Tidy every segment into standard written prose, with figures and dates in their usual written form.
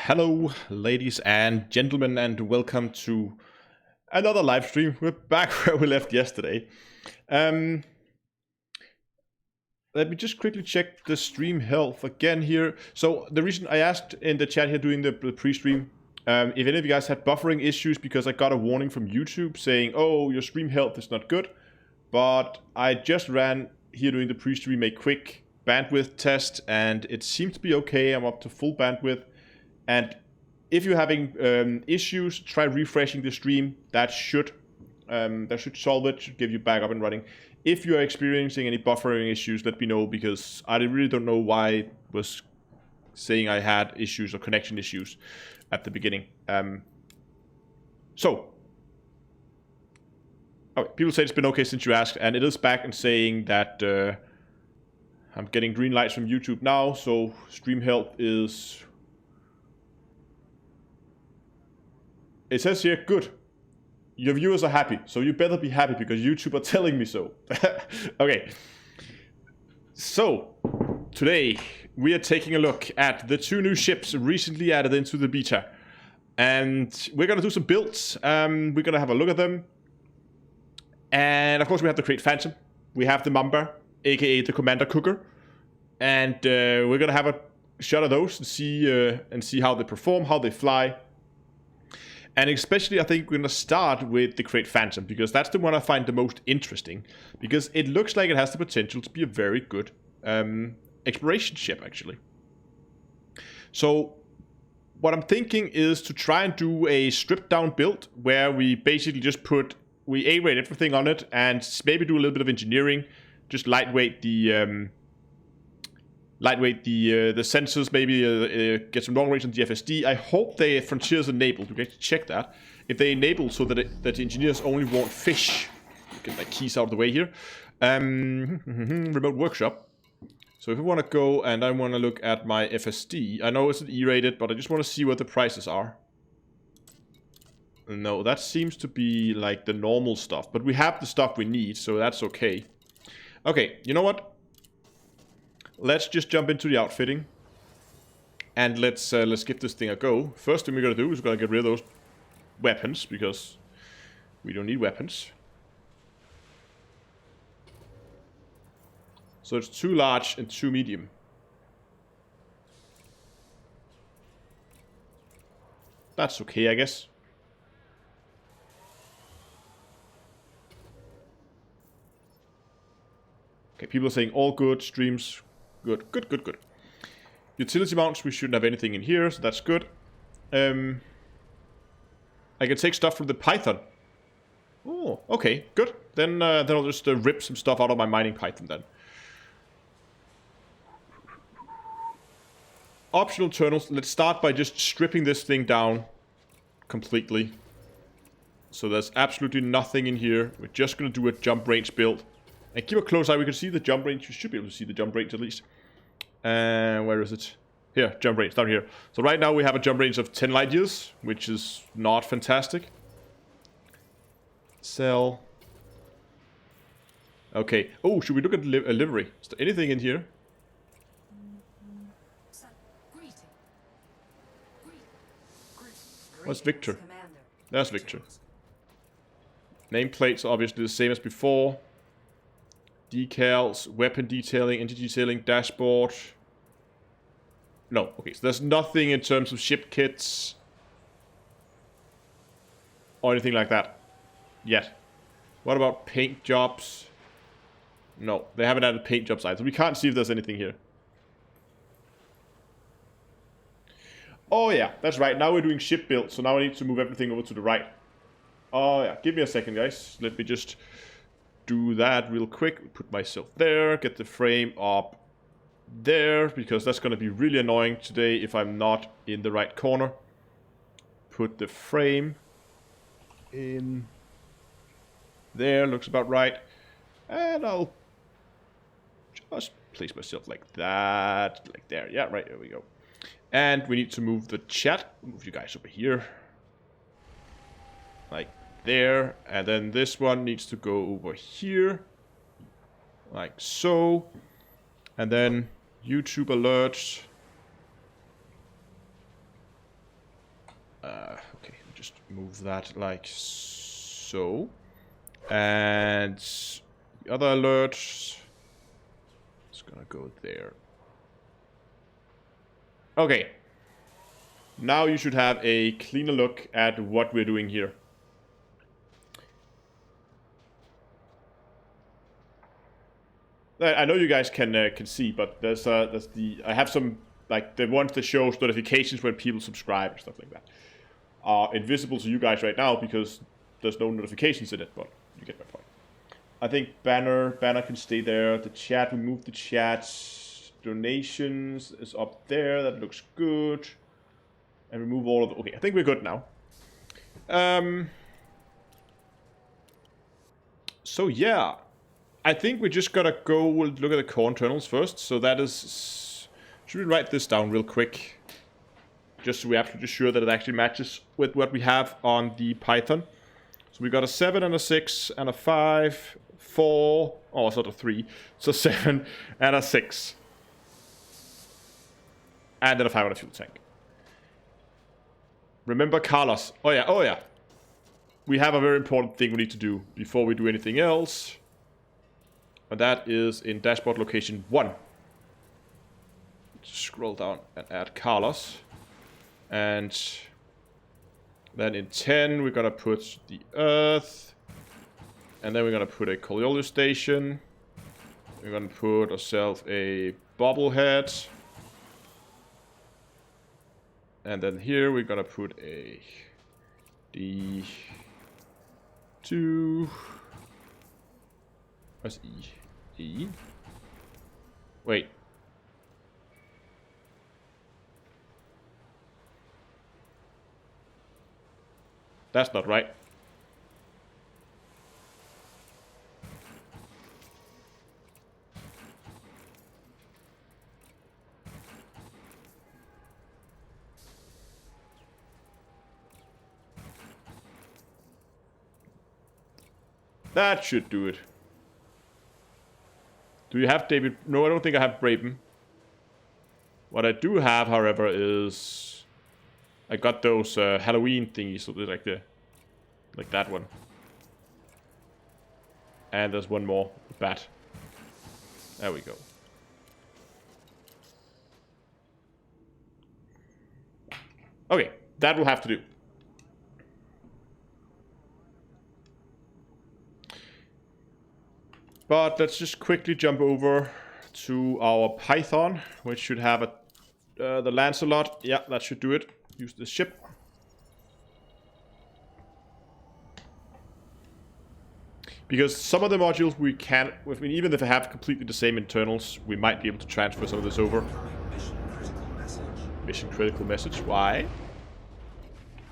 Hello, ladies and gentlemen, and welcome to another live stream. We're back where we left yesterday. Let me just quickly check the stream health again here. So the reason I asked in the chat here doing the pre-stream, if any of you guys had buffering issues, because I got a warning from YouTube saying, oh, your stream health is not good. But I just ran here doing the pre-stream a quick bandwidth test, and it seems to be okay. I'm up to full bandwidth. And if you're having issues, try refreshing the stream. That should solve it, should give you back up and running. If you're experiencing any buffering issues, let me know, because I really don't know why it was saying I had issues or connection issues at the beginning. People say it's been okay since you asked, and it is back and saying that I'm getting green lights from YouTube now, so stream health is... It says here, good. Your viewers are happy, so you better be happy because YouTube are telling me so. Okay. So, today we are taking a look at the two new ships recently added into the beta. And we're going to do some builds. We're going to have a look at them. And of course we have the Great Phantom. We have the Mamba, aka the Commander Cooker. And we're going to have a shot of those and see how they perform, how they fly. And especially, I think we're going to start with the Great Phantom, because that's the one I find the most interesting. Because it looks like it has the potential to be a very good exploration ship, actually. So, what I'm thinking is to try and do a stripped-down build, where we basically just we A-rate everything on it, and maybe do a little bit of engineering, just lightweight the sensors, maybe get some long range on the FSD. I hope Frontiers enabled. We can check that. If they enable so that the engineers only want fish. Get my keys out of the way here. Remote workshop. So if we want to go and I want to look at my FSD, I know it's an E-rated, but I just want to see what the prices are. No, that seems to be like the normal stuff, but we have the stuff we need, so that's okay. Okay, you know what? Let's just jump into the outfitting, and let's give this thing a go. First thing we're gonna do is we're gonna get rid of those weapons, because we don't need weapons. So it's 2 large and 2 medium. That's okay, I guess. Okay, people are saying all good, streams good, good. Utility mounts, we shouldn't have anything in here, so that's good. I can take stuff from the Python. Oh, okay, good. Then I'll just rip some stuff out of my mining Python then. Optional tunnels. Let's start by just stripping this thing down completely. So there's absolutely nothing in here. We're just going to do a jump range build. And keep a close eye. We can see the jump range. You should be able to see the jump range at least. Where is it? Here, jump range, down here. So right now we have a jump range of 10 light years, which is not fantastic. Sell. Okay. Oh, should we look at a livery? Is there anything in here? What's Victor? There's Victor. Nameplates are obviously the same as before. Decals, weapon detailing, engine detailing, dashboard. No, okay, so there's nothing in terms of ship kits or anything like that yet. What about paint jobs? No, they haven't added paint jobs either. We can't see if there's anything here. Oh yeah, that's right. Now we're doing ship build, so now I need to move everything over to the right. Oh yeah, give me a second, guys. Let me just do that real quick. Put myself there, get the frame up there, because that's going to be really annoying today if I'm not in the right corner. Put the frame in there, looks about right. And I'll just place myself like that, like there. Yeah, right, there we go. And we need to move the chat. Move you guys over here. Like there. And then this one needs to go over here. Like so. And then YouTube alerts. Okay, just move that like so. And the other alert, it's gonna go there. Okay. Now you should have a cleaner look at what we're doing here. I know you guys can see, but there's the I have some like the ones that shows notifications when people subscribe and stuff like that are invisible to you guys right now because there's no notifications in it, but you get my point. I think banner can stay there. The chat, remove the chat. Donations is up there. That looks good. And remove all of the... Okay, I think we're good now. So yeah, I think we just gotta go look at the core internals first. So that is... Should we write this down real quick? Just so we're absolutely sure that it actually matches with what we have on the Python. So we got a 7 and a 6 and a 5, 4, oh, sort of 3. So 7 and a 6. And then a 5 on a fuel tank. Remember Carlos. Oh yeah. We have a very important thing we need to do before we do anything else. And that is in dashboard location 1. Scroll down and add Carlos. And then in 10, we're gonna put the Earth. And then we're gonna put a Coriolis station. We're gonna put ourselves a bobblehead. And then here we're gonna put a D2. What's E? E? Wait. That's not right. That should do it. Do you have David? No, I don't think I have Braben. What I do have, however, is I got those Halloween thingies, so they're like that one. And there's one more bat. There we go. Okay, that will have to do. But let's just quickly jump over to our Python, which should have the Lancelot. Yeah, that should do it. Use the ship. Because some of the modules we can't, I mean, even if they have completely the same internals, we might be able to transfer some of this over. Mission critical message. Why?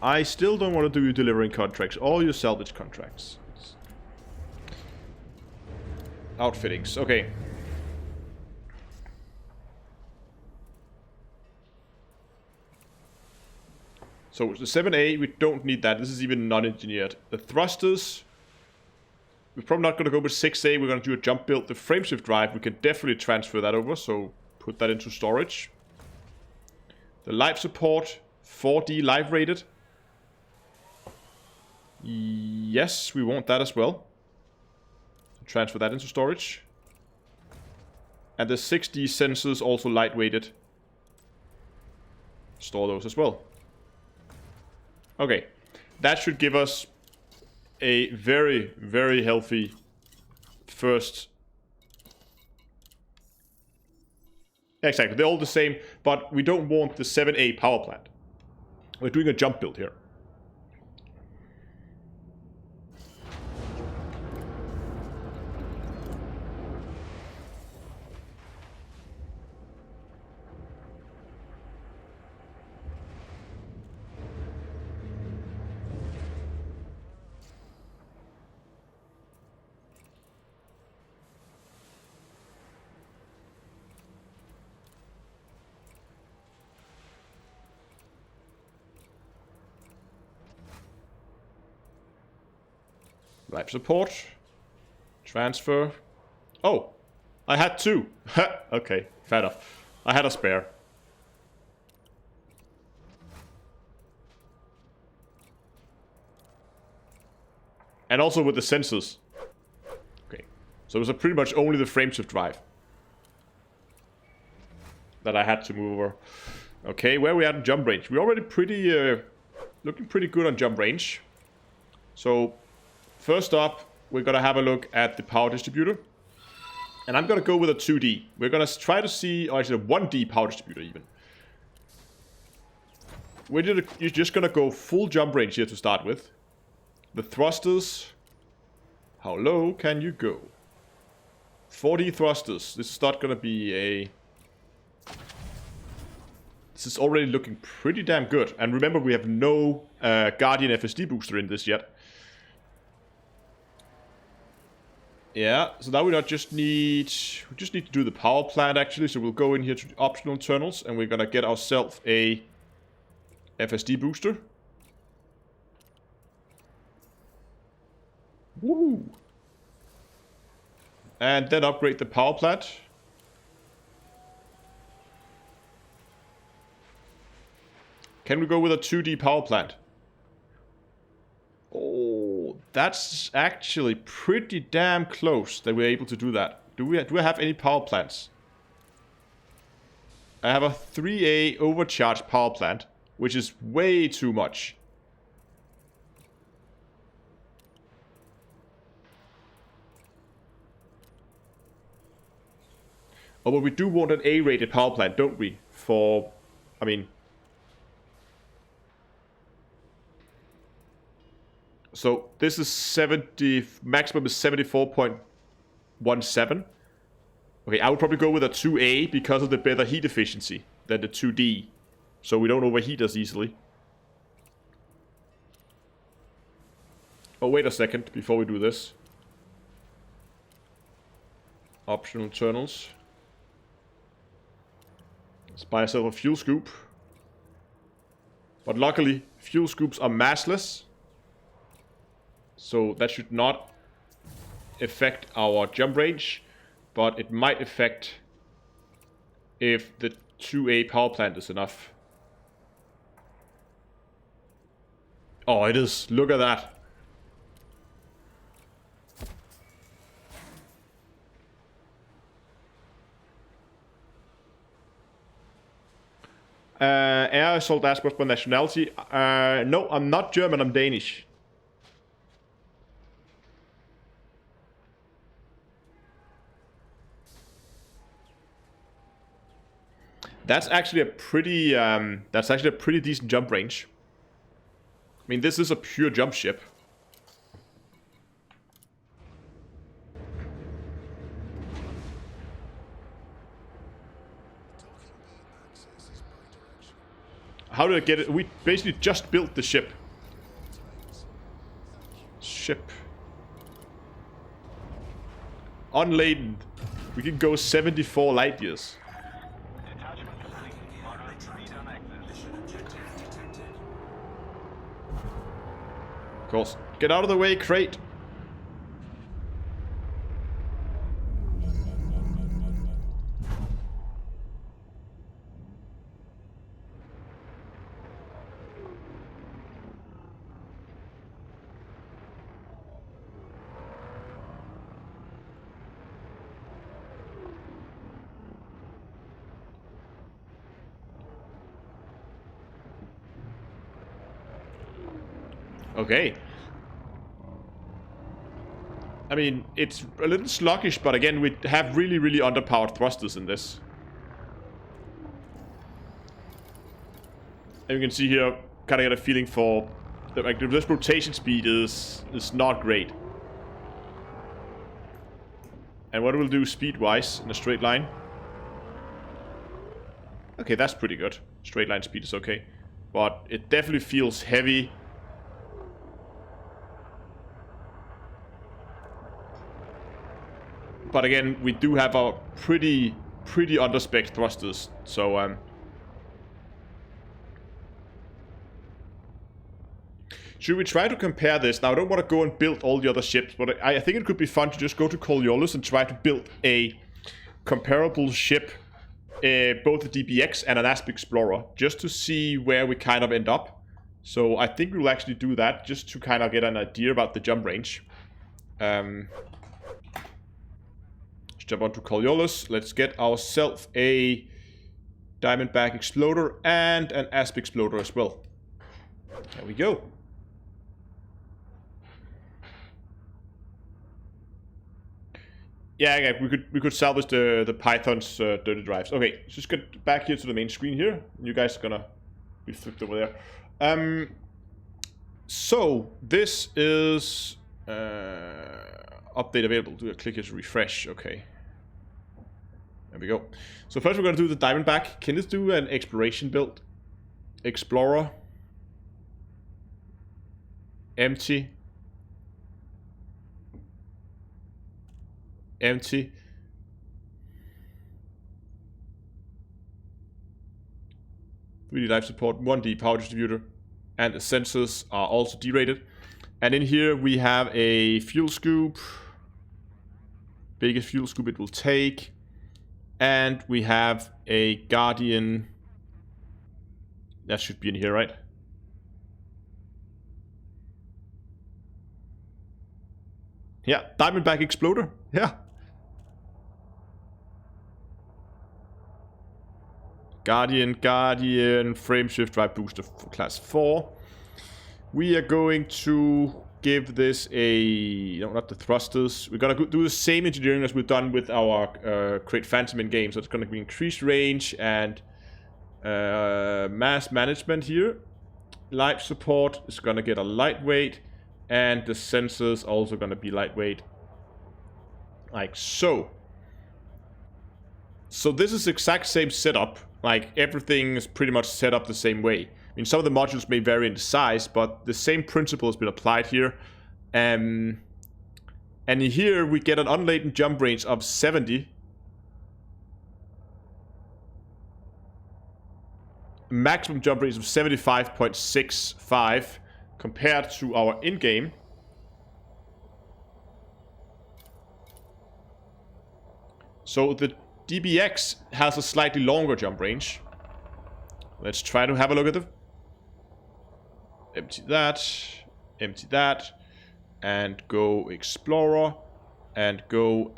I still don't want to do your delivering contracts or your salvage contracts. Outfittings, okay. So the 7A, we don't need that. This is even non-engineered. The thrusters, we're probably not going to go with 6A. We're going to do a jump build. The frameshift drive, we can definitely transfer that over. So put that into storage. The life support, 4D live rated. Yes, we want that as well. Transfer that into storage. And the 6D sensors also lightweighted. Store those as well. Okay. That should give us a very, very healthy first. Exactly. They're all the same, but we don't want the 7A power plant. We're doing a jump build here. Life support. Transfer. Oh, I had 2. Okay, fair enough. I had a spare. And also with the sensors. Okay. So it was pretty much only the frameshift drive that I had to move over. Okay, where are we at in jump range? We're already pretty, looking pretty good on jump range. So, first up, we're going to have a look at the power distributor. And I'm going to go with a 2D. We're going to try to see, or actually a 1D power distributor even. You're just going to go full jump range here to start with. The thrusters. How low can you go? 4D thrusters. This is not going to be a... This is already looking pretty damn good. And remember, we have no Guardian FSD booster in this yet. Yeah, so now we just need to do the power plant actually. So we'll go in here to the optional internals and we're gonna get ourselves a FSD booster. Woo! And then upgrade the power plant. Can we go with a 2D power plant? Oh, that's actually pretty damn close that we're able to do that. Do I have any power plants? I have a 3A overcharged power plant, which is way too much. Oh, but we do want an A-rated power plant, don't we? For, I mean... So, this is 70... Maximum is 74.17. Okay, I would probably go with a 2A because of the better heat efficiency than the 2D. So we don't overheat as easily. Oh, wait a second before we do this. Optional internals. Let's buy ourselves a fuel scoop. But luckily, fuel scoops are massless. So that should not affect our jump range. But it might affect if the 2A power plant is enough. Oh, it is. Look at that. Air assault asked for nationality. No, I'm not German, I'm Danish. That's actually a pretty decent jump range. I mean, this is a pure jump ship. How did I get it? We basically just built the ship. Unladen. We can go 74 light years. Of course. Get out of the way, crate. Okay. I mean, it's a little sluggish, but again, we have really, really underpowered thrusters in this. And you can see here, kind of get a feeling for like this rotation speed is not great. And what we'll do speed-wise in a straight line. Okay, that's pretty good. Straight line speed is okay, but it definitely feels heavy. But again, we do have our pretty under-spec thrusters, so should we try to compare this? Now, I don't want to go and build all the other ships, but I think it could be fun to just go to Coriolis and try to build a comparable ship, both a DBX and an Asp Explorer, just to see where we kind of end up. So I think we'll actually do that just to kind of get an idea about the jump range. Let's jump onto Coriolis. Let's get ourselves a Diamondback Exploder and an Asp Exploder as well. There we go. Yeah, okay, we could salvage the Python's dirty drives. Okay, let's just get back here to the main screen here. You guys are gonna be flipped over there. So this is update available. Do a click here to refresh. Okay. There we go. So first we're gonna do the Diamondback. Can this do an exploration build? Explorer. Empty. Empty. Really life support, 1D power distributor, and the sensors are also derated. And in here we have a fuel scoop, biggest fuel scoop it will take, and we have a Guardian. That should be in here, right? Yeah, Diamondback Exploder. Yeah. Guardian, frame shift drive booster for class 4. We are going to give this a... No, not the thrusters. We're going to do the same engineering as we've done with our Crate Phantom in game. So it's going to be increased range and mass management here. Life support is going to get a lightweight. And the sensors also going to be lightweight. Like so. So this is the exact same setup. Like, everything is pretty much set up the same way. I mean, some of the modules may vary in size, but the same principle has been applied here. And here we get an unladen jump range of 70. Maximum jump range of 75.65 compared to our in-game. So the DBX has a slightly longer jump range. Let's try to have a look at them. Empty that, and go Explorer, and go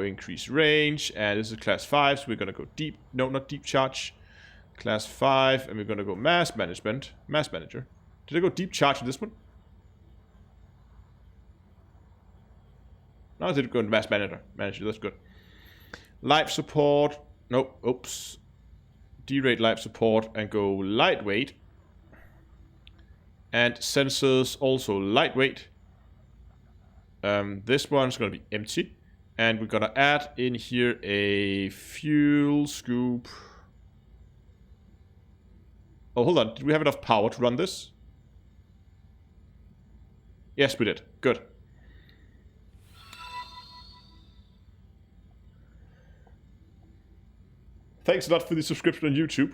increase range. And this is class 5, so we're gonna go deep. No, not deep charge. Class 5, and we're gonna go mass management. Mass manager. Did I go deep charge in this one? No, I did go into mass manager. That's good. Life support. Nope. Oops. Derate life support and go lightweight. And sensors also lightweight. This one's going to be empty. And we're going to add in here a fuel scoop. Oh, hold on. Did we have enough power to run this? Yes, we did. Good. Thanks a lot for the subscription on YouTube.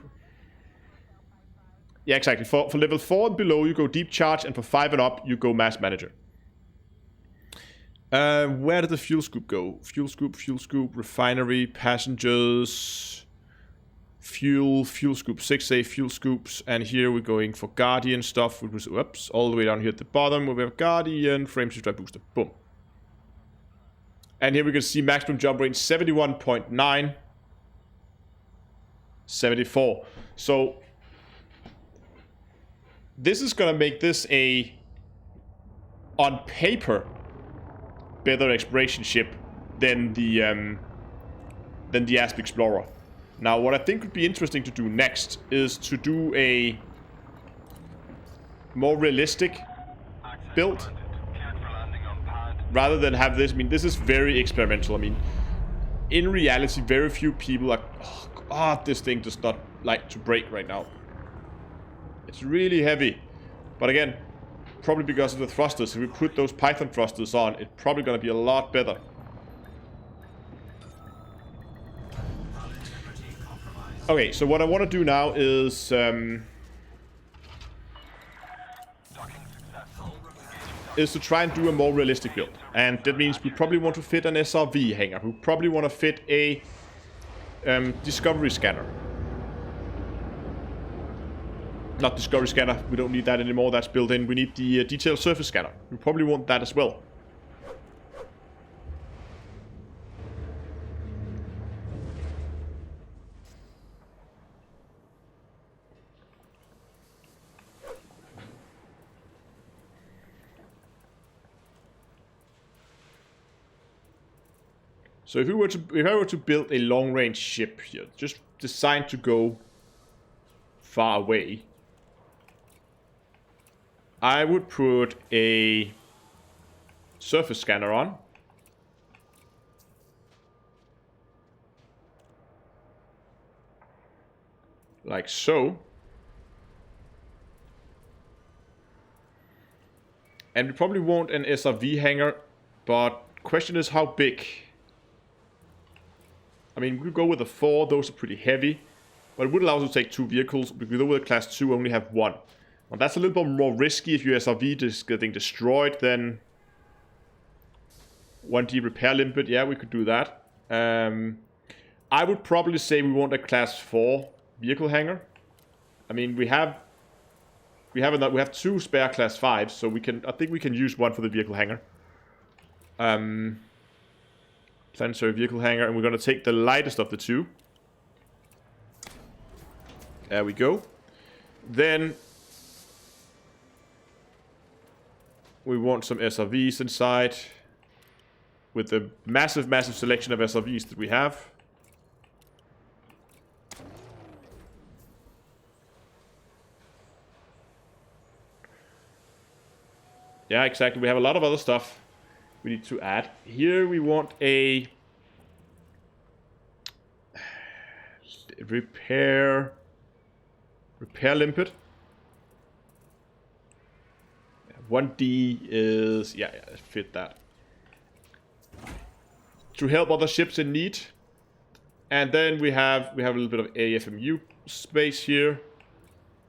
Yeah, exactly. For level 4 and below, you go deep charge, and for 5 and up, you go mass manager. Where did the fuel scoop go? Fuel scoop, refinery, passengers, fuel scoop, 6A fuel scoops, and here we're going for Guardian stuff, which was, whoops, all the way down here at the bottom, where we have Guardian, frame shift drive booster, boom. And here we can see maximum jump range, 71.9. 74. So this is gonna make this a, on paper, better exploration ship than the Asp Explorer. Now, what I think would be interesting to do next is to do a more realistic build rather than have this. I mean, this is very experimental. I mean, in reality, very few people are. Oh, this thing does not like to break right now. It's really heavy. But again, probably because of the thrusters. If we put those Python thrusters on, it's probably going to be a lot better. Okay, so what I want to do now is... is to try and do a more realistic build. And that means we probably want to fit an SRV hangar. We probably want to fit a discovery scanner. Not discovery scanner. We don't need that anymore. That's built in. We need the detailed surface scanner. We probably want that as well. So if I were to build a long-range ship here, just designed to go far away, I would put a surface scanner on. Like so. And we probably want an SRV hangar, but question is how big. I mean, we could go with a 4, those are pretty heavy. But it would allow us to take 2 vehicles. We could go with a class 2, only have 1. Well, that's a little bit more risky if your SRV is getting destroyed than 1D repair limpet. Yeah, we could do that. I would probably say we want a class 4 vehicle hangar. I mean, we have 2 spare class 5s, so I think we can use 1 for the vehicle hangar. Planetary vehicle hangar, and we're going to take the lightest of the 2. There we go. Then we want some SRVs inside with the massive selection of SRVs that we have. Yeah, exactly. We have a lot of other stuff we need to add. Here we want a repair limpet. 1D is yeah, fit that. To help other ships in need. And then we have a little bit of AFMU space here.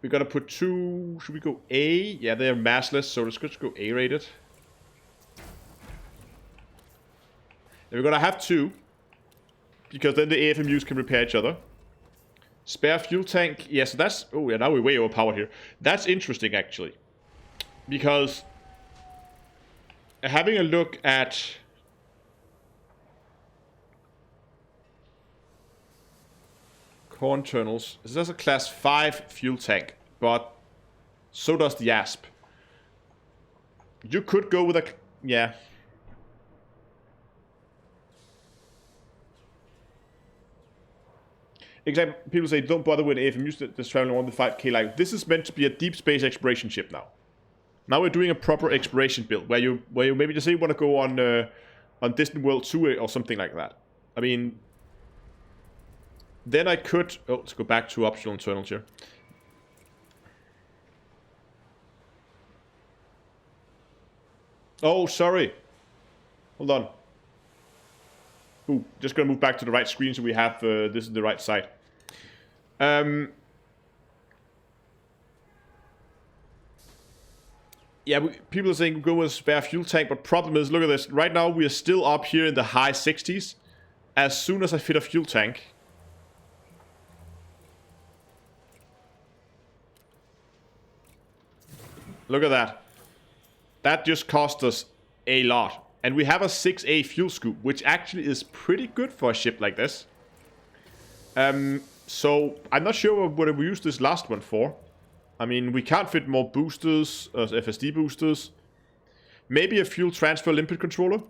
We're gonna put 2. Should we go A? Yeah, they're massless, so let's just go A rated. And we're gonna have 2, because then the AFMUs can repair each other. Spare fuel tank. Yeah, so that's... Oh, yeah, now we're way overpowered here. That's interesting, actually. Because having a look at... core internals. This has a class 5 fuel tank, but so does the ASP. You could go with a... Yeah. Exactly. People say don't bother with AFMUs that's traveling on the 5K line. This is meant to be a deep space exploration ship now. Now we're doing a proper exploration build where you maybe just say you want to go on Distant World 2 or something like that. I mean, then I could... Oh, let's go back to optional internals here. Oh, sorry. Hold on. Ooh, just gonna move back to the right screen so we have this is the right side. Yeah, people are saying go with a spare fuel tank, but problem is, look at this. Right now we are still up here in the high 60s. As soon as I fit a fuel tank, look at that. That just cost us a lot. And we have a 6A fuel scoop, which actually is pretty good for a ship like this. So, I'm not sure what we used this last one for. I mean, we can't fit more boosters, FSD boosters. Maybe a fuel transfer limpet controller.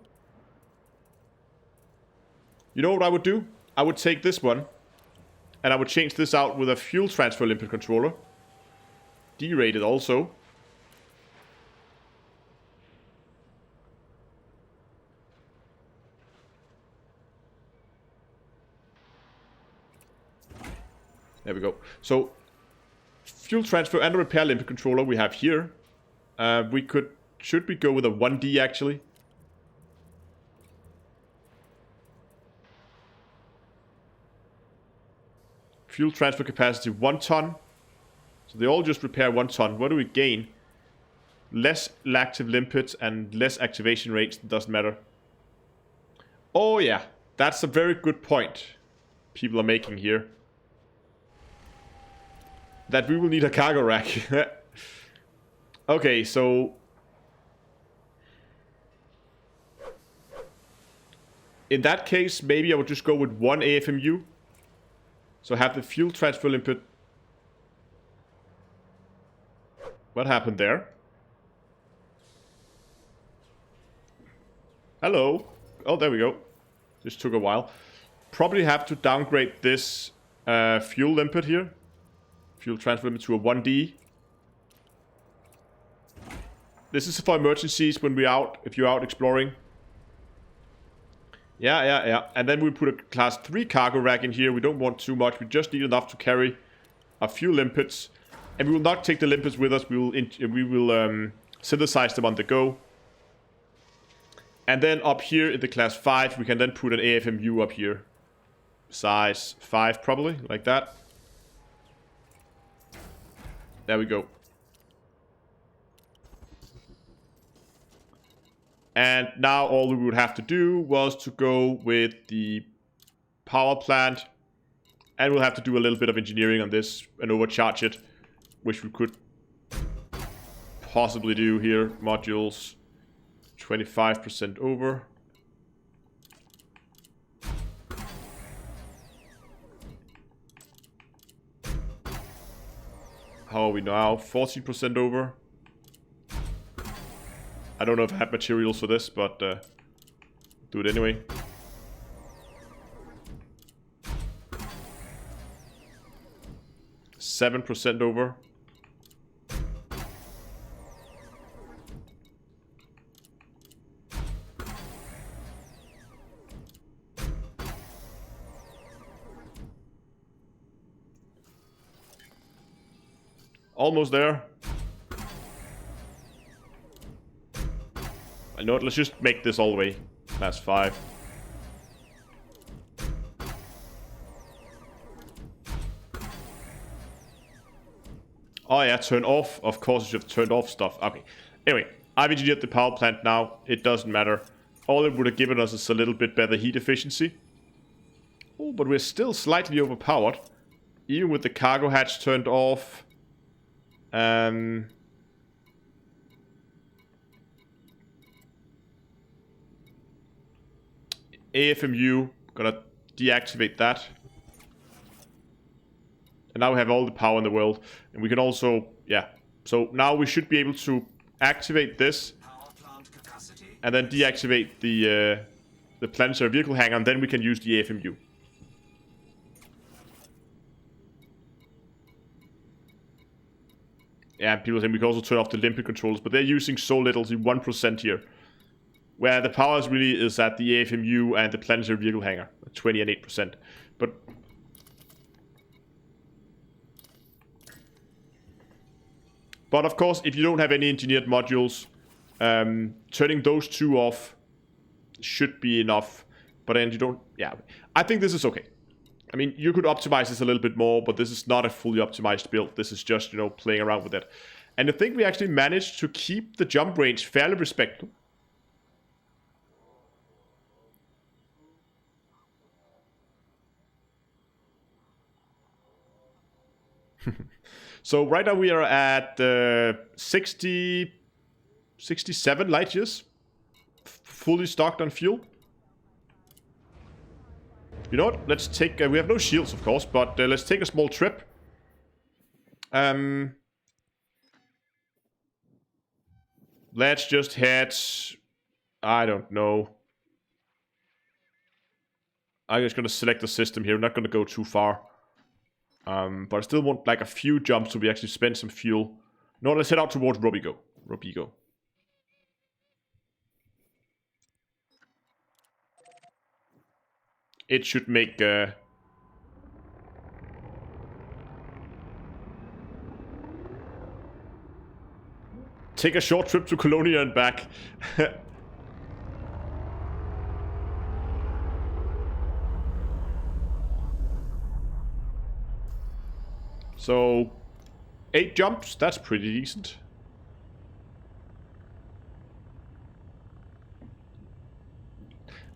You know what I would do? I would take this one, and I would change this out with a fuel transfer limpet controller. D-rated also. There we go. So, fuel transfer and a repair limpet controller we have here. Should we go with a 1D actually? Fuel transfer capacity 1 ton. So they all just repair 1 ton. What do we gain? Less active limpets and less activation rates. Doesn't matter. Oh yeah, that's a very good point people are making here. that we will need a cargo rack. Okay, so in that case, maybe I would just go with one AFMU. So have the fuel transfer input. What happened there? Hello. Oh, there we go. Just took a while. Probably have to downgrade this fuel input here. Fuel transfer limit to a 1D. This is for emergencies when we're out, if you're out exploring. Yeah. And then we put a class 3 cargo rack in here. We don't want too much. We just need enough to carry a few limpets. And we will not take the limpets with us. We will synthesize them on the go. And then up here in the class 5, we can then put an AFMU up here. Size 5 probably, like that. There we go. And now all we would have to do was to go with the power plant. And we'll have to do a little bit of engineering on this and overcharge it. Which we could possibly do here. Modules 25% over. How are we now? 14% over. I don't know if I have materials for this, but do it anyway. %7 over. Almost there. I know it. Let's just make this all the way. Class 5. Oh yeah, turn off. Of course you should have turned off stuff. Okay. Anyway, I've engineered the power plant now. It doesn't matter. All it would have given us is a little bit better heat efficiency. Oh, but we're still slightly overpowered. Even with the cargo hatch turned off. AFMU, gonna deactivate that. And now we have all the power in the world. And we can also, yeah. So now we should be able to activate this. And then deactivate the planetary vehicle hangar. And then we can use the AFMU. Yeah, people think we can also turn off the limpet controllers. But they're using so little, the 1% here. Where the power really is at the AFMU and the planetary vehicle hangar. 20 and 8%. But of course, if you don't have any engineered modules, turning those two off should be enough. But then you don't... Yeah, I think this is okay. I mean, you could optimize this a little bit more, but this is not a fully optimized build. This is just, you know, playing around with it. And I think we actually managed to keep the jump range fairly respectable. So right now we are at 67 light years. Fully stocked on fuel. You know what? Let's take... we have no shields, of course, but let's take a small trip. Let's just head... I don't know. I'm just going to select the system here. I'm not going to go too far. But I still want like a few jumps so we actually spend some fuel. No, let's head out towards Robigo. It should make... take a short trip to Colonia and back. So, 8 jumps, that's pretty decent.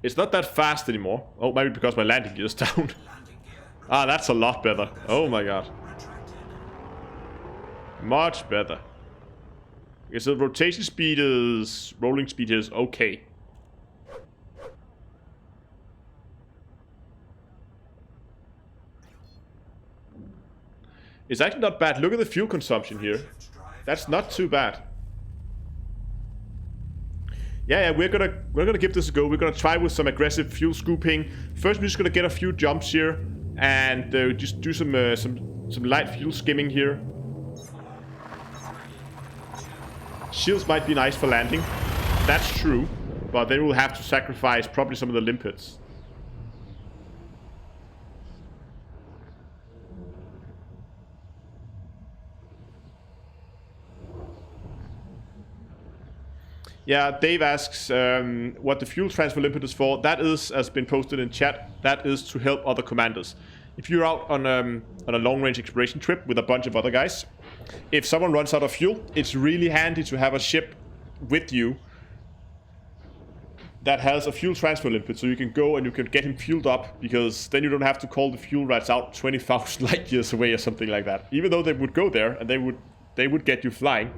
It's not that fast anymore. Oh, maybe because my landing gear is down. Ah, that's a lot better. Oh my god. Much better. Okay, so rotation speed is... rolling speed is okay. It's actually not bad. Look at the fuel consumption here. That's not too bad. Yeah, we're gonna give this a go. We're gonna try with some aggressive fuel scooping. First, we're just gonna get a few jumps here and just do some light fuel skimming here. Shields might be nice for landing. That's true, but then we'll have to sacrifice probably some of the limpets. Yeah, Dave asks what the fuel transfer limpet is for. That is, as been posted in chat, that is to help other commanders. If you're out on a long-range exploration trip with a bunch of other guys, if someone runs out of fuel, it's really handy to have a ship with you that has a fuel transfer limpet, so you can go and you can get him fueled up, because then you don't have to call the fuel rats out 20,000 light years away or something like that. Even though they would go there and they would get you flying.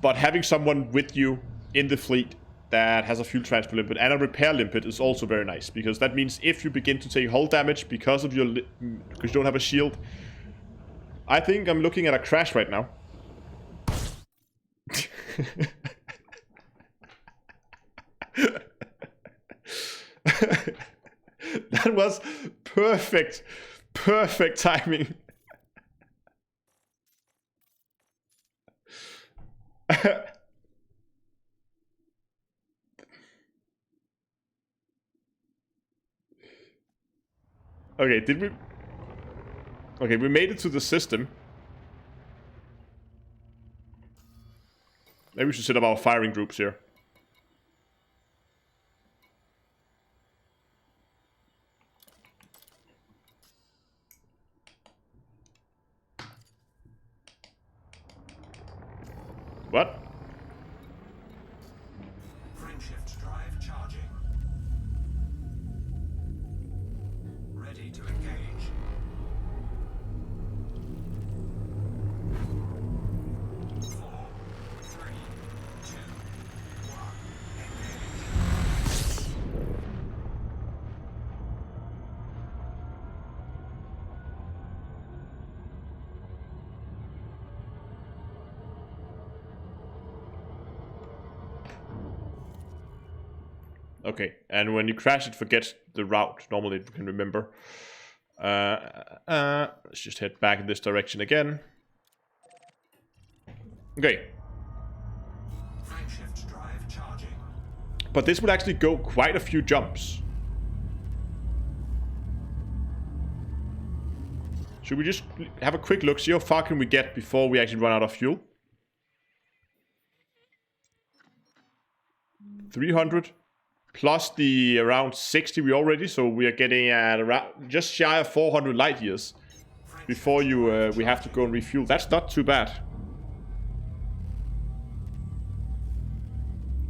But having someone with you in the fleet that has a fuel transfer limpet and a repair limpet is also very nice, because that means if you begin to take hull damage because of because you don't have a shield. I think I'm looking at a crash right now. That was perfect timing. Okay, did we... Okay, we made it to the system. Maybe we should set up our firing groups here. What? Frameshift drive charging. Ready to engage. Four, three, two, one. Engage. Okay, and when you crash, it forgets the route. Normally, it can remember. Let's just head back in this direction again. Okay. Frameshift drive charging. But this would actually go quite a few jumps. Should we just have a quick look, see how far can we get before we actually run out of fuel? 300 plus the around 60 we already, so we are getting at around just shy of 400 light years before we have to go and refuel. That's not too bad.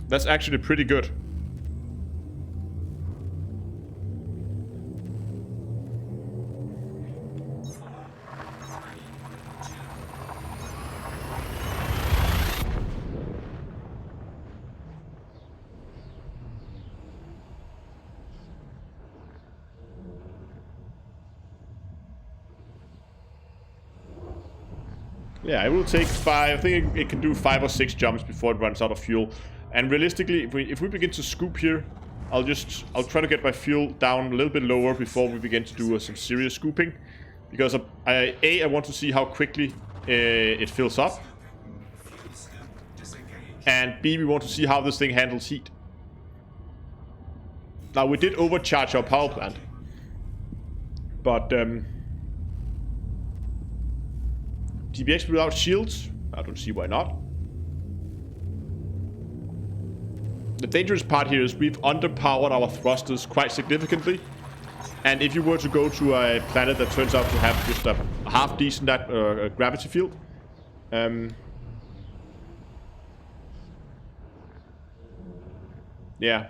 That's actually pretty good. Yeah, it will take 5. I think it can do 5 or 6 jumps before it runs out of fuel. And realistically, if we begin to scoop here, I'll try to get my fuel down a little bit lower before we begin to do some serious scooping, because I want to see how quickly it fills up, and B, we want to see how this thing handles heat. Now, we did overcharge our power plant, but TBX without shields? I don't see why not. The dangerous part here is we've underpowered our thrusters quite significantly. And if you were to go to a planet that turns out to have just a half decent gravity field, yeah.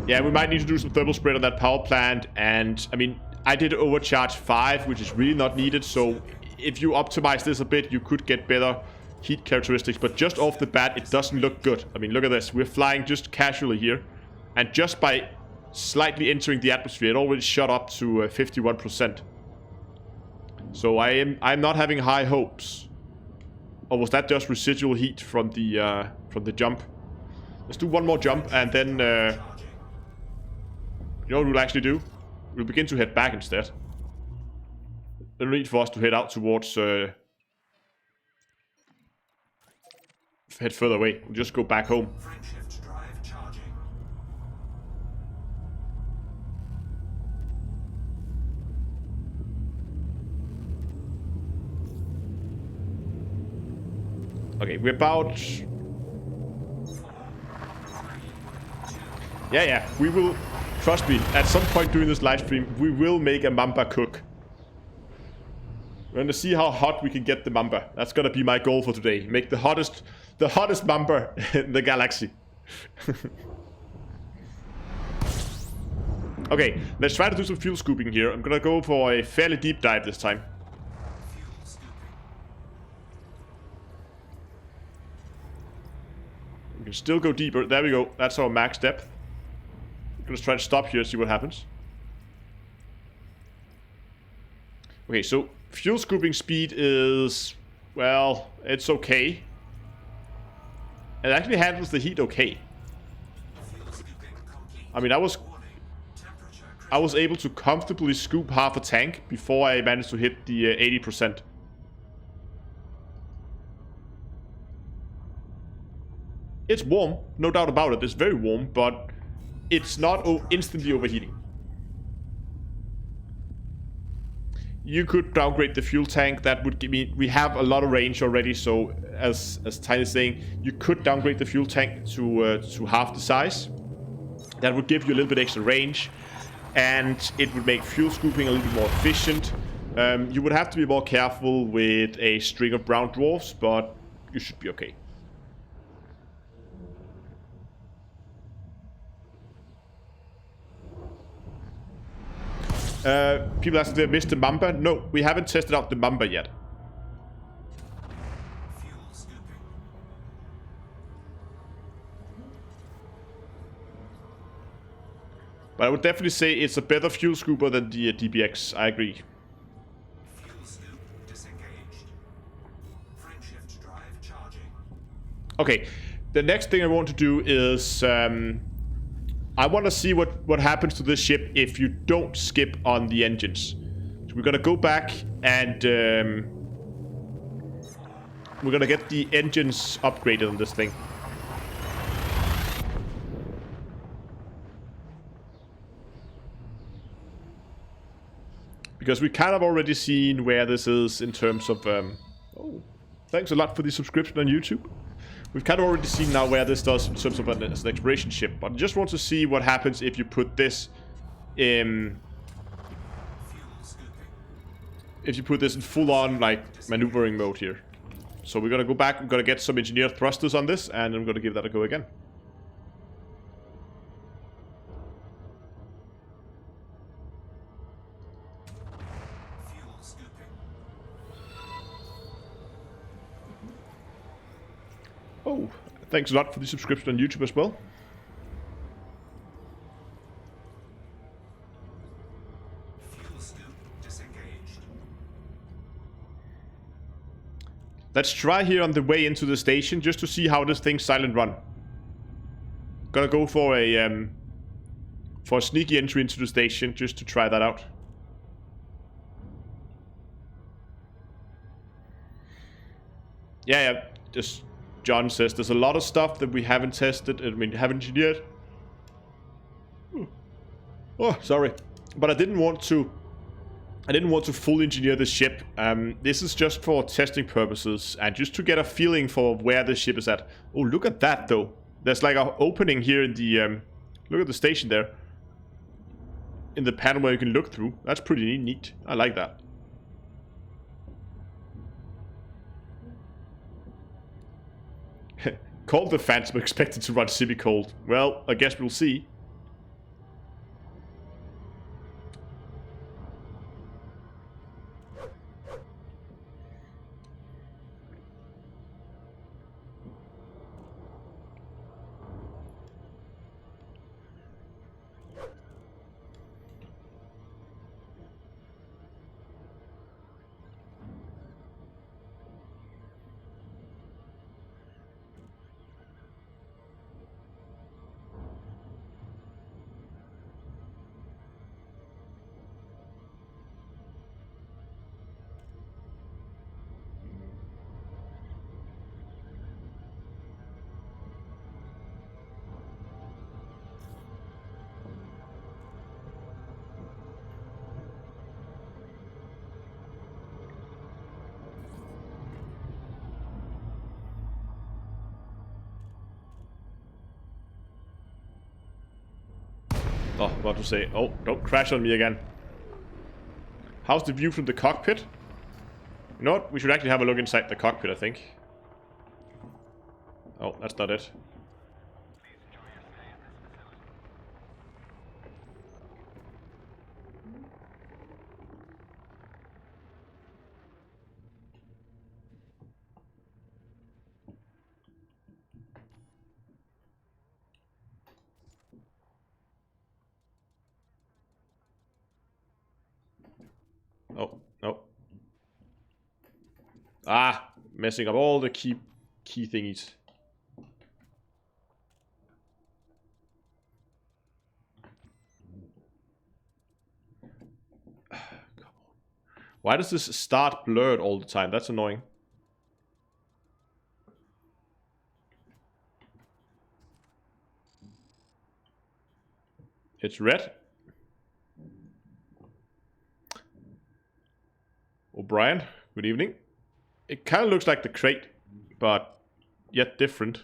Yeah, we might need to do some thermal spread on that power plant, and I mean, I did overcharge 5, which is really not needed, so if you optimize this a bit, you could get better heat characteristics, but just off the bat, it doesn't look good. I mean, look at this. We're flying just casually here, and just by slightly entering the atmosphere, it already shot up to 51%. So I'm not having high hopes. Or was that just residual heat from the jump? Let's do one more jump, and then you know what we'll actually do? We'll begin to head back instead. No need for us to head out towards head further away. We'll just go back home. Frameshift drive charging. Okay, we're about... Yeah, we will... Trust me, at some point during this live stream, we will make a Mamba cook. We're gonna see how hot we can get the Mamba. That's gonna be my goal for today. Make the hottest Mamba in the galaxy. Okay, let's try to do some fuel scooping here. I'm gonna go for a fairly deep dive this time. Fuel scooping. We can still go deeper. There we go. That's our max depth. I'm gonna try to stop here and see what happens. Okay, so fuel scooping speed is, well, it's okay. It actually handles the heat okay. Fuel scooping complete. I mean, I was Warning. Temperature able to comfortably scoop half a tank before I managed to hit the 80%. It's warm, no doubt about it. It's very warm, but it's not instantly overheating. You could downgrade the fuel tank. That would give me... We have a lot of range already, so as Tiny is saying, you could downgrade the fuel tank to half the size. That would give you a little bit extra range, and it would make fuel scooping a little bit more efficient. You would have to be more careful with a string of brown dwarfs, but you should be okay. People ask if they missed the Mamba. No, we haven't tested out the Mamba yet. fuel scooping. But I would definitely say it's a better fuel scooper than the DBX. I agree. Fuel scoop disengaged. Frameshift drive charging. Okay, the next thing I want to do is I want to see what happens to this ship if you don't skip on the engines. So we're gonna go back and we're gonna get the engines upgraded on this thing. Because we kind of already seen where this is in terms of... oh, thanks a lot for the subscription on YouTube. We've kind of already seen now where this does in terms of an exploration ship. But I just want to see what happens if you put this in... Fuel scooping. If you put this in full-on, like, maneuvering mode here. So we're gonna go back, we're gonna get some engineered thrusters on this, and I'm gonna give that a go again. Fuel scooping. Oh, thanks a lot for the subscription on YouTube as well. Fuel scoop disengaged. Let's try here on the way into the station just to see how this thing's silent run. Gonna go for a sneaky entry into the station just to try that out. Yeah, just John says there's a lot of stuff that we haven't tested. I mean, haven't engineered. Oh, sorry, but I didn't want to full engineer the ship. This is just for testing purposes and just to get a feeling for where the ship is at. Oh, look at that though. There's like an opening here in the look at the station there. In the panel where you can look through. That's pretty neat. I like that. Called the Phantom expected to run semi-cold. Well, I guess we'll see. Oh, I'm about to say, oh, don't crash on me again. How's the view from the cockpit? You know what? We should actually have a look inside the cockpit, I think. Oh, that's not it. Oh, no. Ah, messing up all the key thingies. Why does this start blurred all the time? That's annoying. It's red. O'Brien, good evening. It kind of looks like the crate, but yet different.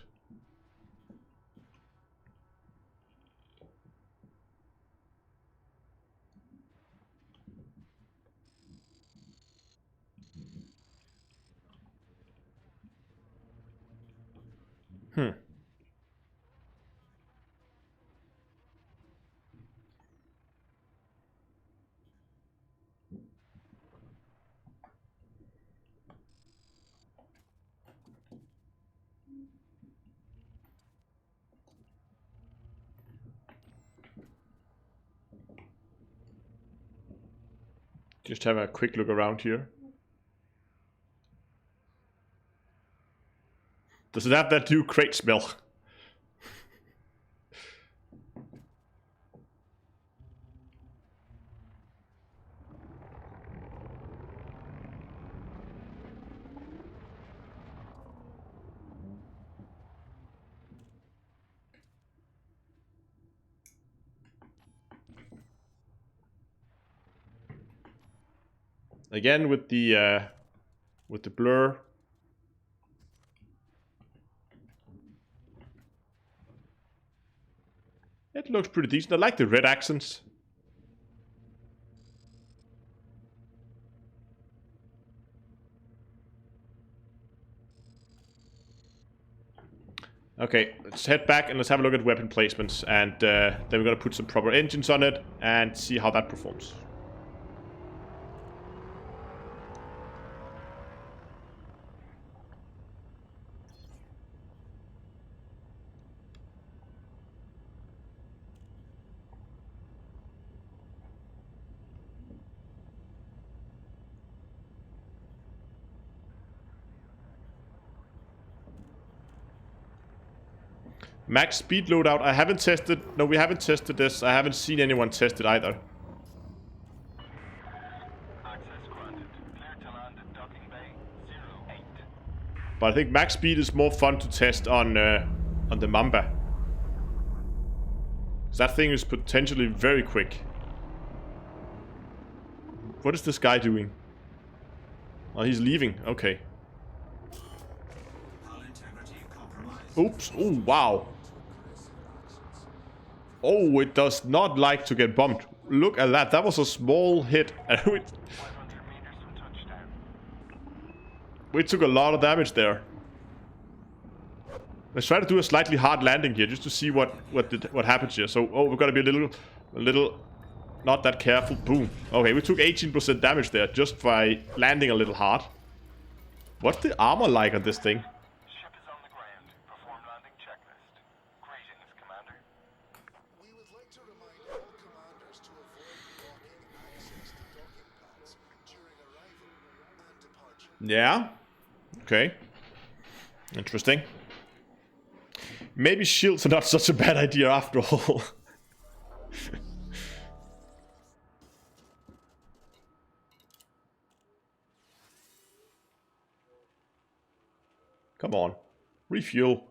Hmm. Just have a quick look around here. Does it have that new crate smell? Again with the blur. It looks pretty decent. I like the red accents. Okay, let's head back and let's have a look at weapon placements, and then we're gonna put some proper engines on it and see how that performs. Max speed loadout. I haven't tested. No, we haven't tested this. I haven't seen anyone test it either. Access granted. Clear to land at docking bay 08. But I think max speed is more fun to test on the Mamba. That thing is potentially very quick. What is this guy doing? Oh, he's leaving. Okay. Hull integrity compromised. Oops. Oh, wow. Oh, it does not like to get bumped. Look at that. That was a small hit. 500 meters from touchdown. We took a lot of damage there. Let's try to do a slightly hard landing here, just to see what happens here. So, oh, we've got to be a little, not that careful. Boom. Okay, we took 18% damage there just by landing a little hard. What's the armor like on this thing? Ship is on the ground. Perform landing checklist. Greetings, Commander. We would like to remind all commanders to avoid blocking access to docking pads during arrival and departure. Yeah. Okay. Interesting. Maybe shields are not such a bad idea after all. Come on. Refuel.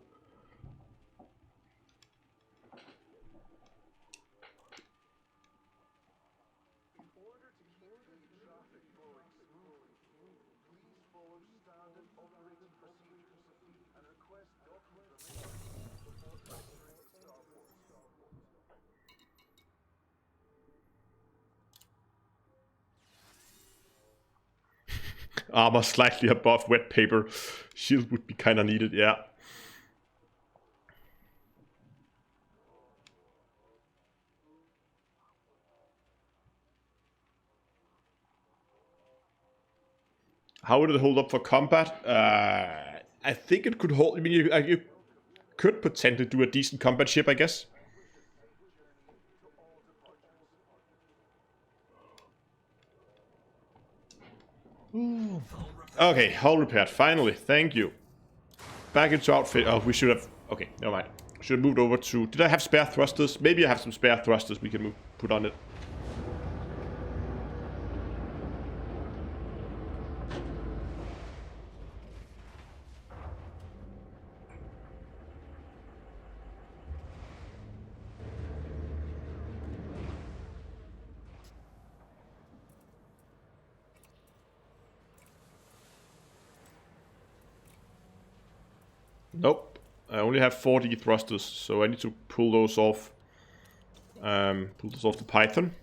Armor slightly above wet paper. Shield would be kind of needed, yeah. How would it hold up for combat? I think it could hold. I mean, you could potentially do a decent combat ship, I guess. Okay, hull repaired. Finally, thank you. Back into outfit. Oh, we should have. Okay, never mind. Should have moved over to. Did I have spare thrusters? Maybe I have some spare thrusters we can put on it. Nope. I only have 40 thrusters, so I need to pull those off. Pull those off the Python.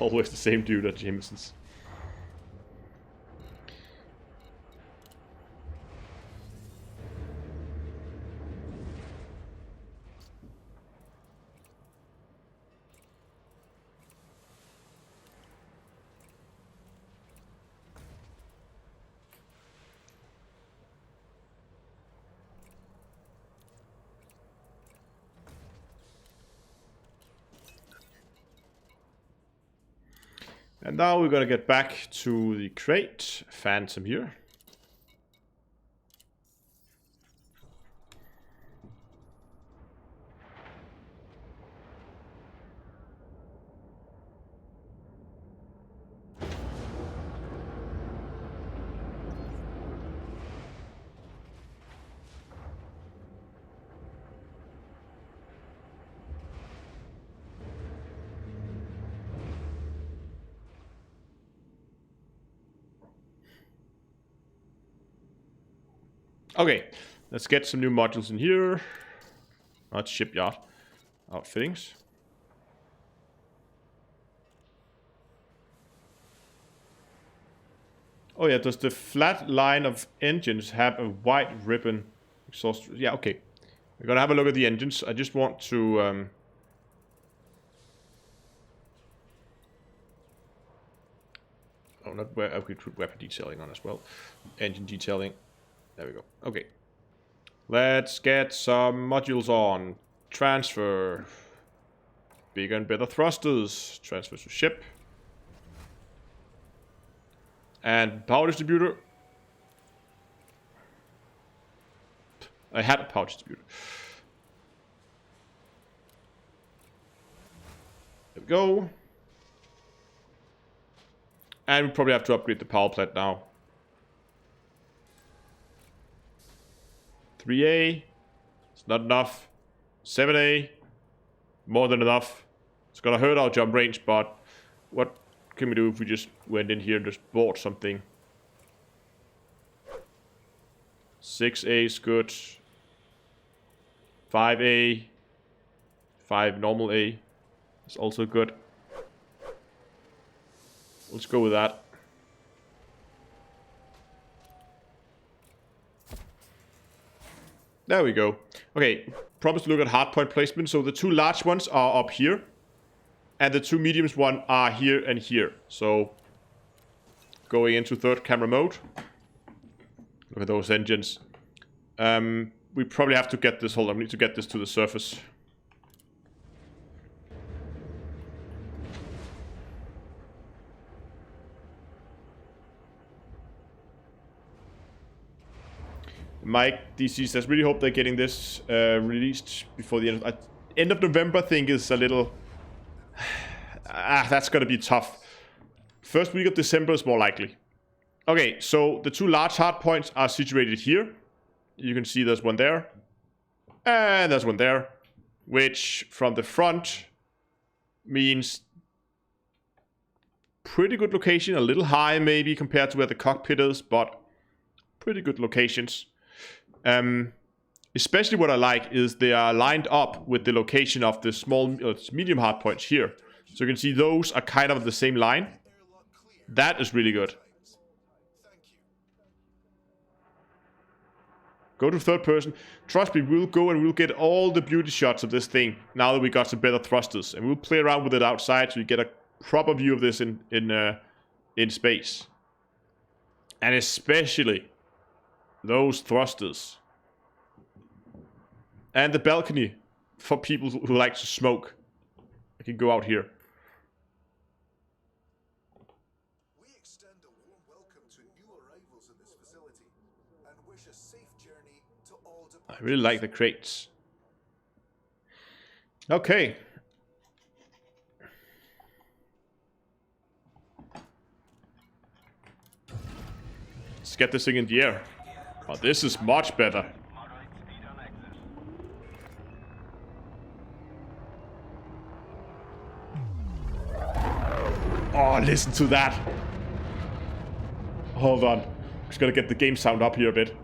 Always the same dude at Jameson's. And now we're gonna get back to the crate. Phantom here. Okay, let's get some new modules in here. Not shipyard. Outfittings. Oh yeah, does the flat line of engines have a white ribbon exhaust? Yeah, okay. We're gonna have a look at the engines. I just want to... Oh, not where I could put weapon detailing on as well. Engine detailing. There we go. Okay. Let's get some modules on. Transfer. Bigger and better thrusters. Transfer to ship. And power distributor. I had a power distributor. There we go. And we probably have to upgrade the power plant now. 3A. It's not enough. 7A. More than enough. It's gonna hurt our jump range, but what can we do if we just went in here and just bought something? 6A is good. 5A. 5 normal A is also good. Let's go with that. There we go. Okay, promise to look at hardpoint placement. So the two large ones are up here. And the two mediums one are here and here. So going into third camera mode. Look at those engines. We probably have to get this, hold on, we need to get this to the surface. Mike DC says, really hope they're getting this released before the end of November. I think is a little... that's gonna be tough. First week of December is more likely. Okay, so the two large hard points are situated here. You can see there's one there. And there's one there. Which, from the front, means Pretty good location, a little high maybe compared to where the cockpit is, but pretty good locations. Especially what I like is they are lined up with the location of the small, medium hard points here. So you can see those are kind of the same line. That is really good. Go to third person. Trust me, we'll go and we'll get all the beauty shots of this thing now that we got some better thrusters. And we'll play around with it outside so you get a proper view of this in space. And especially those thrusters. And the balcony for people who like to smoke. I can go out here. We extend a warm welcome to new arrivals in this facility and wish a safe journey to all I really like the crates. Okay. Let's get this thing in the air. Oh, this is much better. Moderate speed on exit. Oh, listen to that. Hold on. Just gotta get the game sound up here a bit.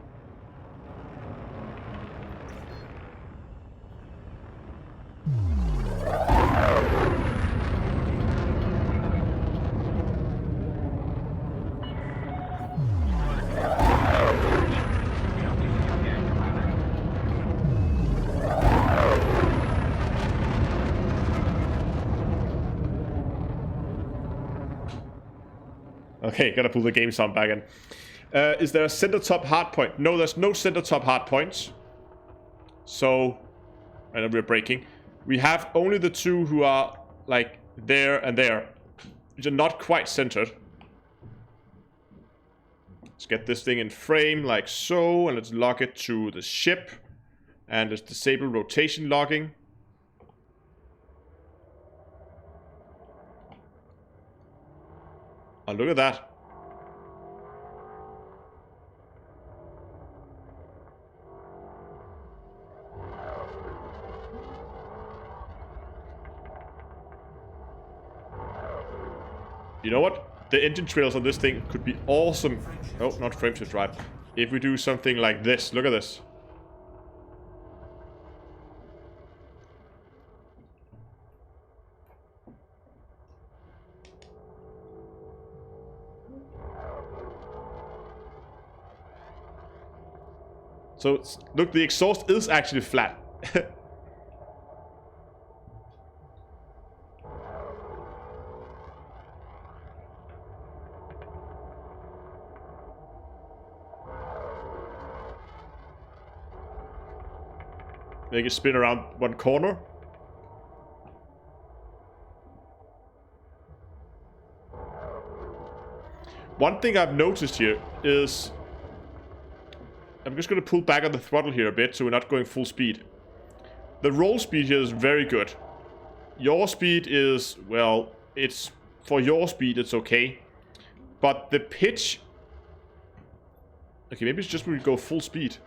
Okay, gotta pull the game sound back in. Is there a center top hard point? No, there's no center top hard points. So, I know we're breaking. We have only the two who are like there and there, which are not quite centered. Let's get this thing in frame like so, and let's lock it to the ship. And let's disable rotation logging. Oh, look at that. You know what? The engine trails on this thing could be awesome. Oh, not frame shift right. If we do something like this. Look at this. So, look, the exhaust is actually flat. Make it spin around one corner. One thing I've noticed here is... I'm just going to pull back on the throttle here a bit so we're not going full speed. The roll speed here is very good. Your speed is, well, it's... For your speed, it's okay. But the pitch... Okay, maybe it's just when we go full speed.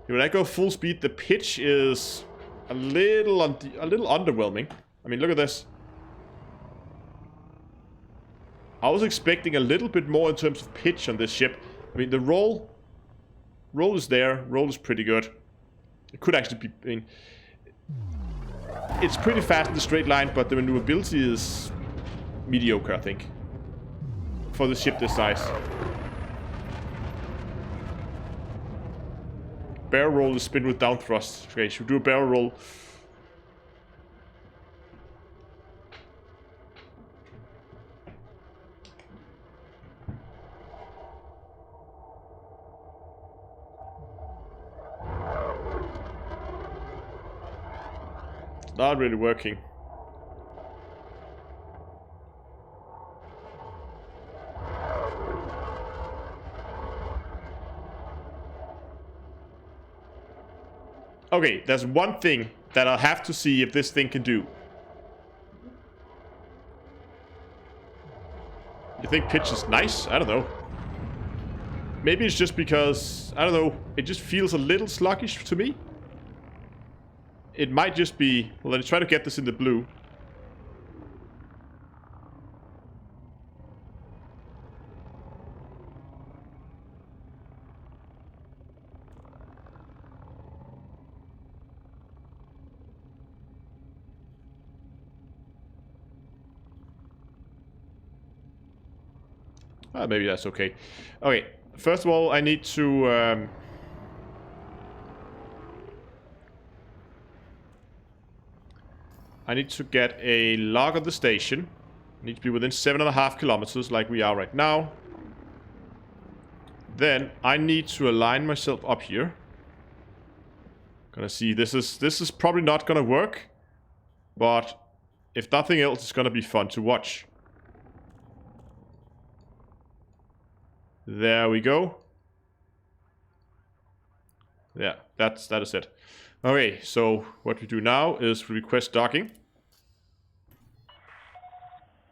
When I go full speed, the pitch is a little underwhelming. I mean, look at this. I was expecting a little bit more in terms of pitch on this ship. I mean, the roll is there. Roll is pretty good. It could actually be... I mean, it's pretty fast in the straight line, but the maneuverability is mediocre, I think. For the ship this size. Barrel roll is spin with down thrust. Okay, should we do a barrel roll? It's not really working. Okay, there's one thing that I'll have to see if this thing can do. You think pitch is nice? I don't know. Maybe it's just because, I don't know, it just feels a little sluggish to me. It might just be... Well, let's try to get this in the blue. Maybe that's okay. Okay, first of all, I need to... I need to get a log of the station. I need to be within 7.5 kilometers like we are right now. Then I need to align myself up here. Gonna see, this is probably not gonna work. But if nothing else, it's gonna be fun to watch. There we go. Yeah, that is it. Okay, so what we do now is request docking.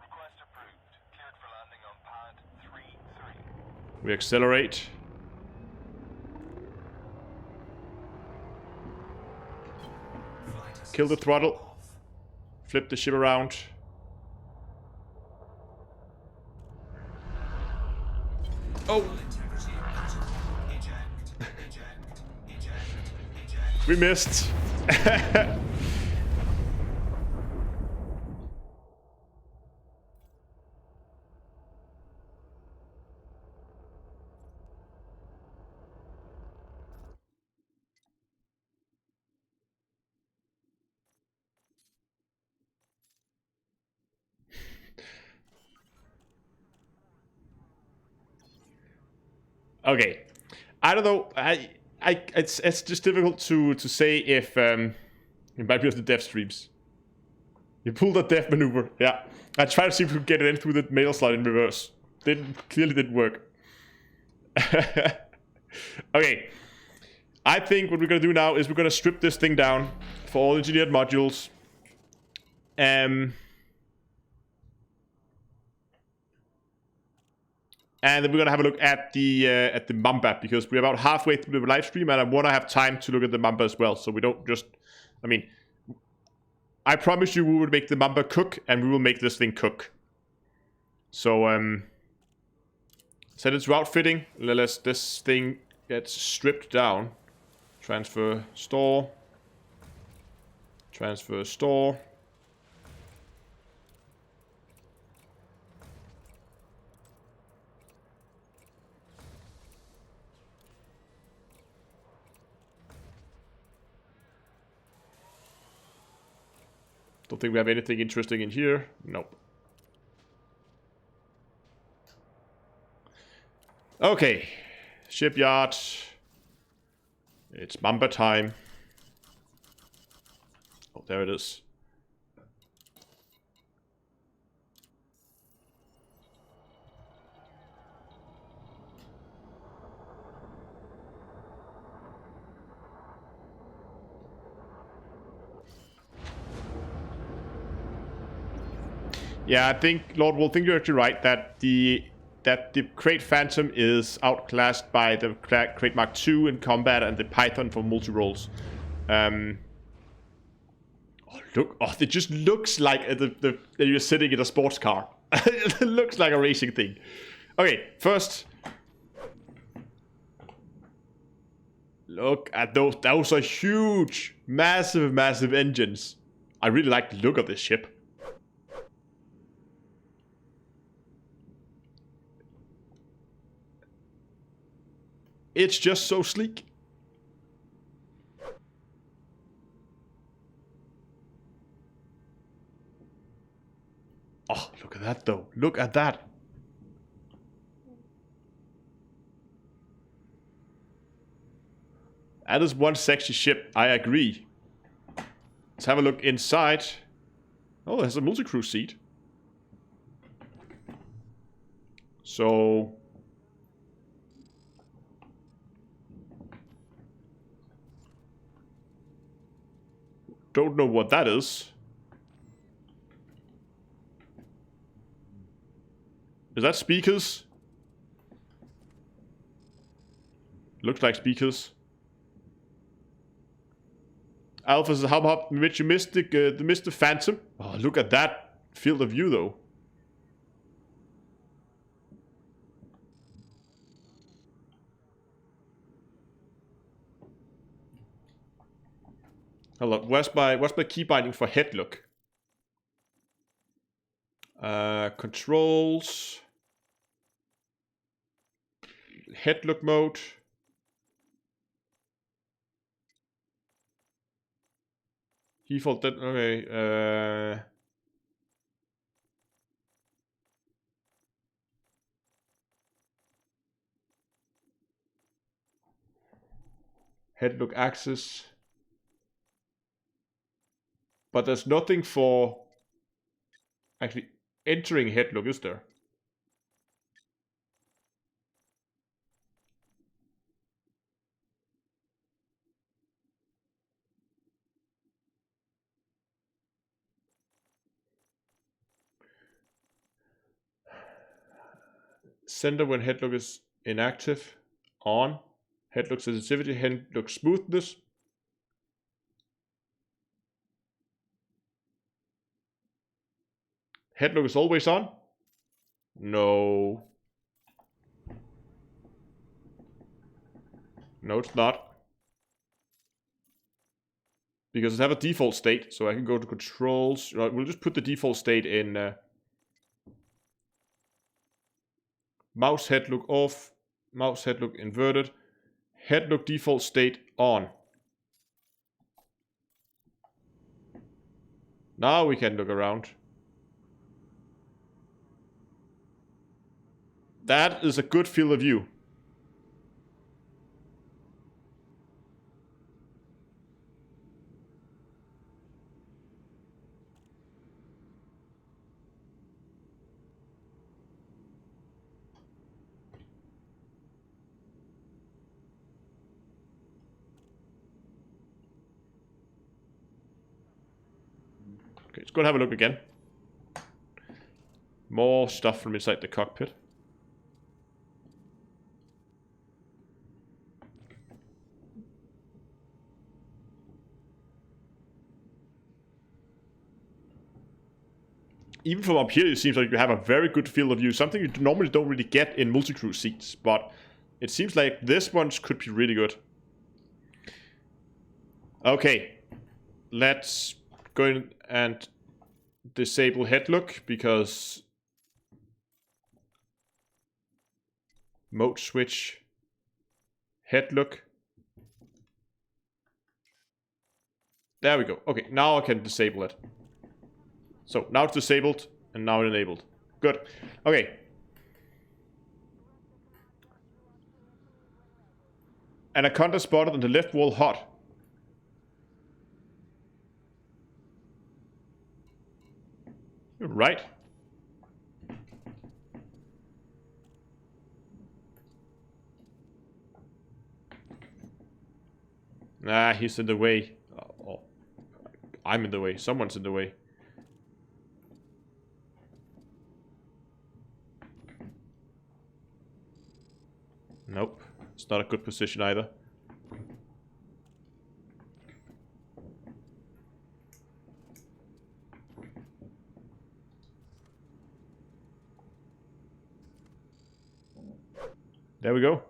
Request approved. Cleared for landing on pad 3-3. We accelerate. Kill the throttle. Flip the ship around. Oh! Integrity. Eject. Eject. Eject. Eject. We missed. Okay, I don't know. It's just difficult to say if it might be of the dev streams. You pulled the dev maneuver. Yeah, I tried to see if we could get it in through the mail slot in reverse. Clearly didn't work. Okay, I think what we're gonna do now is we're gonna strip this thing down for all engineered modules. And then we're gonna have a look at the Mamba, because we're about halfway through the live stream, and I want to have time to look at the Mamba as well, so we don't just. I mean, I promise you, we will make the Mamba cook, and we will make this thing cook. So set it to outfitting. Let this thing get stripped down. Transfer store. Transfer store. Don't think we have anything interesting in here. Nope. Okay. Shipyard. It's Mamba time. Oh, there it is. Yeah, I think, Lord Wolf, I think you're actually right that the Crate Phantom is outclassed by the Crate Mark II in combat and the Python for multi-roles. Oh, look! Oh, it just looks like that you're sitting in a sports car. It looks like a racing thing. Okay, first, look at those. Those are huge, massive, massive engines. I really like the look of this ship. It's just so sleek. Oh, look at that though. Look at that. That is one sexy ship, I agree. Let's have a look inside. Oh, there's a multi-crew seat. So... don't know what that is. Is that speakers? Looks like speakers. Alpha says, how about you missed the Mr. Phantom? Oh, look at that field of view though. Hello, what's my key binding for head look? Controls. headlock mode. Default dead. Okay. Headlock access. But there's nothing for actually entering headlock, is there? Center when headlock is inactive. On. Headlock sensitivity, headlock smoothness. Headlock is always on? No. No, it's not. Because I have a default state, so I can go to controls. We'll just put the default state in mouse headlock off, mouse headlock inverted, headlock default state on. Now we can look around. That is a good field of view. Okay, let's go and have a look again. More stuff from inside the cockpit. Even from up here, it seems like you have a very good field of view. Something you normally don't really get in multi-crew seats. But it seems like this one could be really good. Okay. Let's go in and disable headlock, because mode switch, headlock. There we go. Okay, now I can disable it. So now it's disabled and now enabled. Good. Okay. Anaconda spotted on the left wall hot. Right. Nah, he's in the way. Oh, I'm in the way. Someone's in the way. Nope. It's not a good position either. There we go.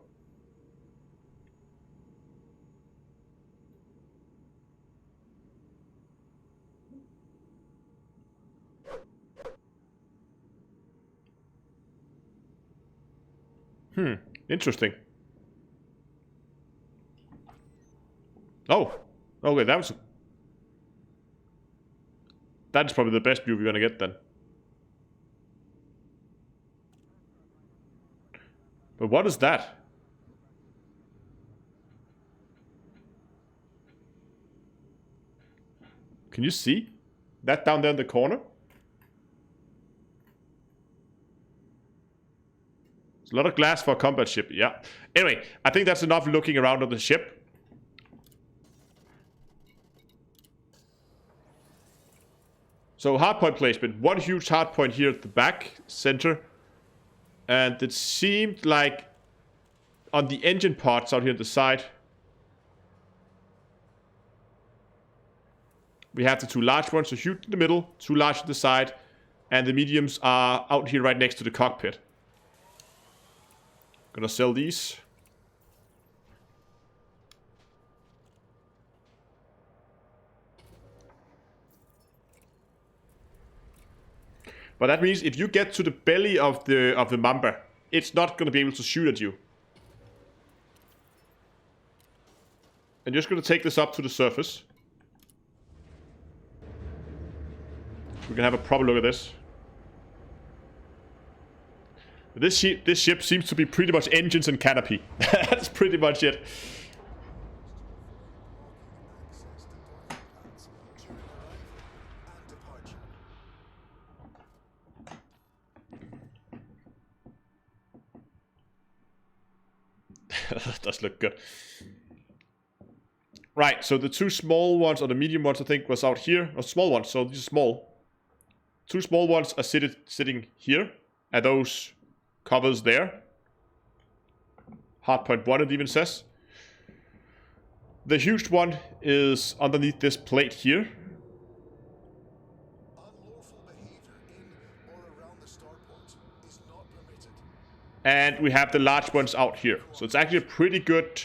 Interesting. Oh, okay, that's probably the best view we're gonna get then. But what is that? Can you see that down there in the corner? There's a lot of glass for a combat ship, yeah. Anyway, I think that's enough looking around on the ship. So hardpoint placement. One huge hardpoint here at the back, center. And it seemed like on the engine parts out here on the side, we have the two large ones, so huge in the middle, two large at the side, and the mediums are out here right next to the cockpit. Gonna sell these. But that means if you get to the belly of the Mamba, it's not gonna be able to shoot at you. I'm just going to take this up to the surface. We can have a proper look at this. This ship seems to be pretty much engines and canopy. That's pretty much it. That does look good. Right, so the two small ones, or the medium ones, I think, was out here. Or small ones, so these are small. Two small ones are sitting here. And those covers there. Hardpoint 1, it even says. The huge one is underneath this plate here. Unlawful behavior in or around the starport is not permitted. And we have the large ones out here. So it's actually a pretty good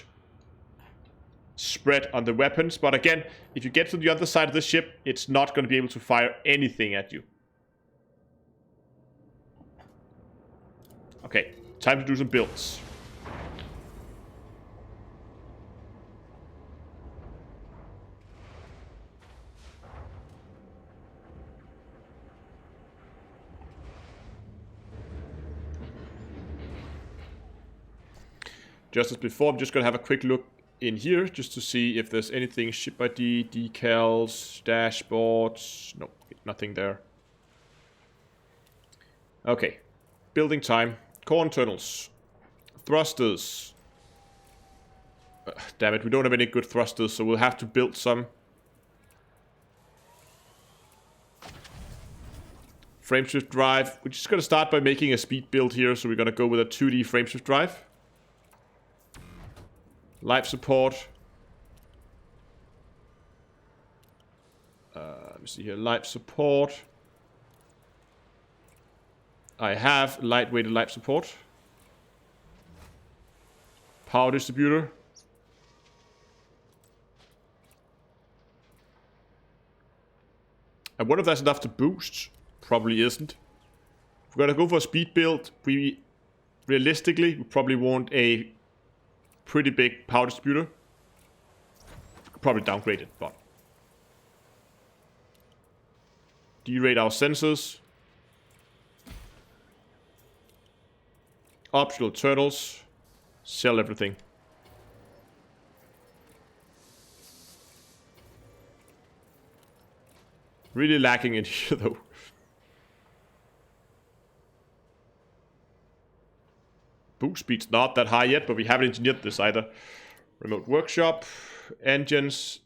spread on the weapons. But again, if you get to the other side of the ship, it's not going to be able to fire anything at you. Okay, time to do some builds. Just as before, I'm just going to have a quick look in here just to see if there's anything. Ship ID, decals, dashboards. No, nothing there. Okay, building time. Core internals. Thrusters. Damn it, we don't have any good thrusters, so we'll have to build some. Frameshift drive. We're just going to start by making a speed build here, so we're going to go with a 2D frameshift drive. Life support. Let me see here. Life support. I have lightweight life support. Power distributor. I wonder if that's enough to boost. Probably isn't. If we're gonna go for a speed build, we realistically we probably want a pretty big power distributor. Could probably downgrade it, but derate our sensors. Optional turtles. Sell everything. Really lacking in here though. Boost speed's not that high yet, but we haven't engineered this either. Remote workshop. Engines.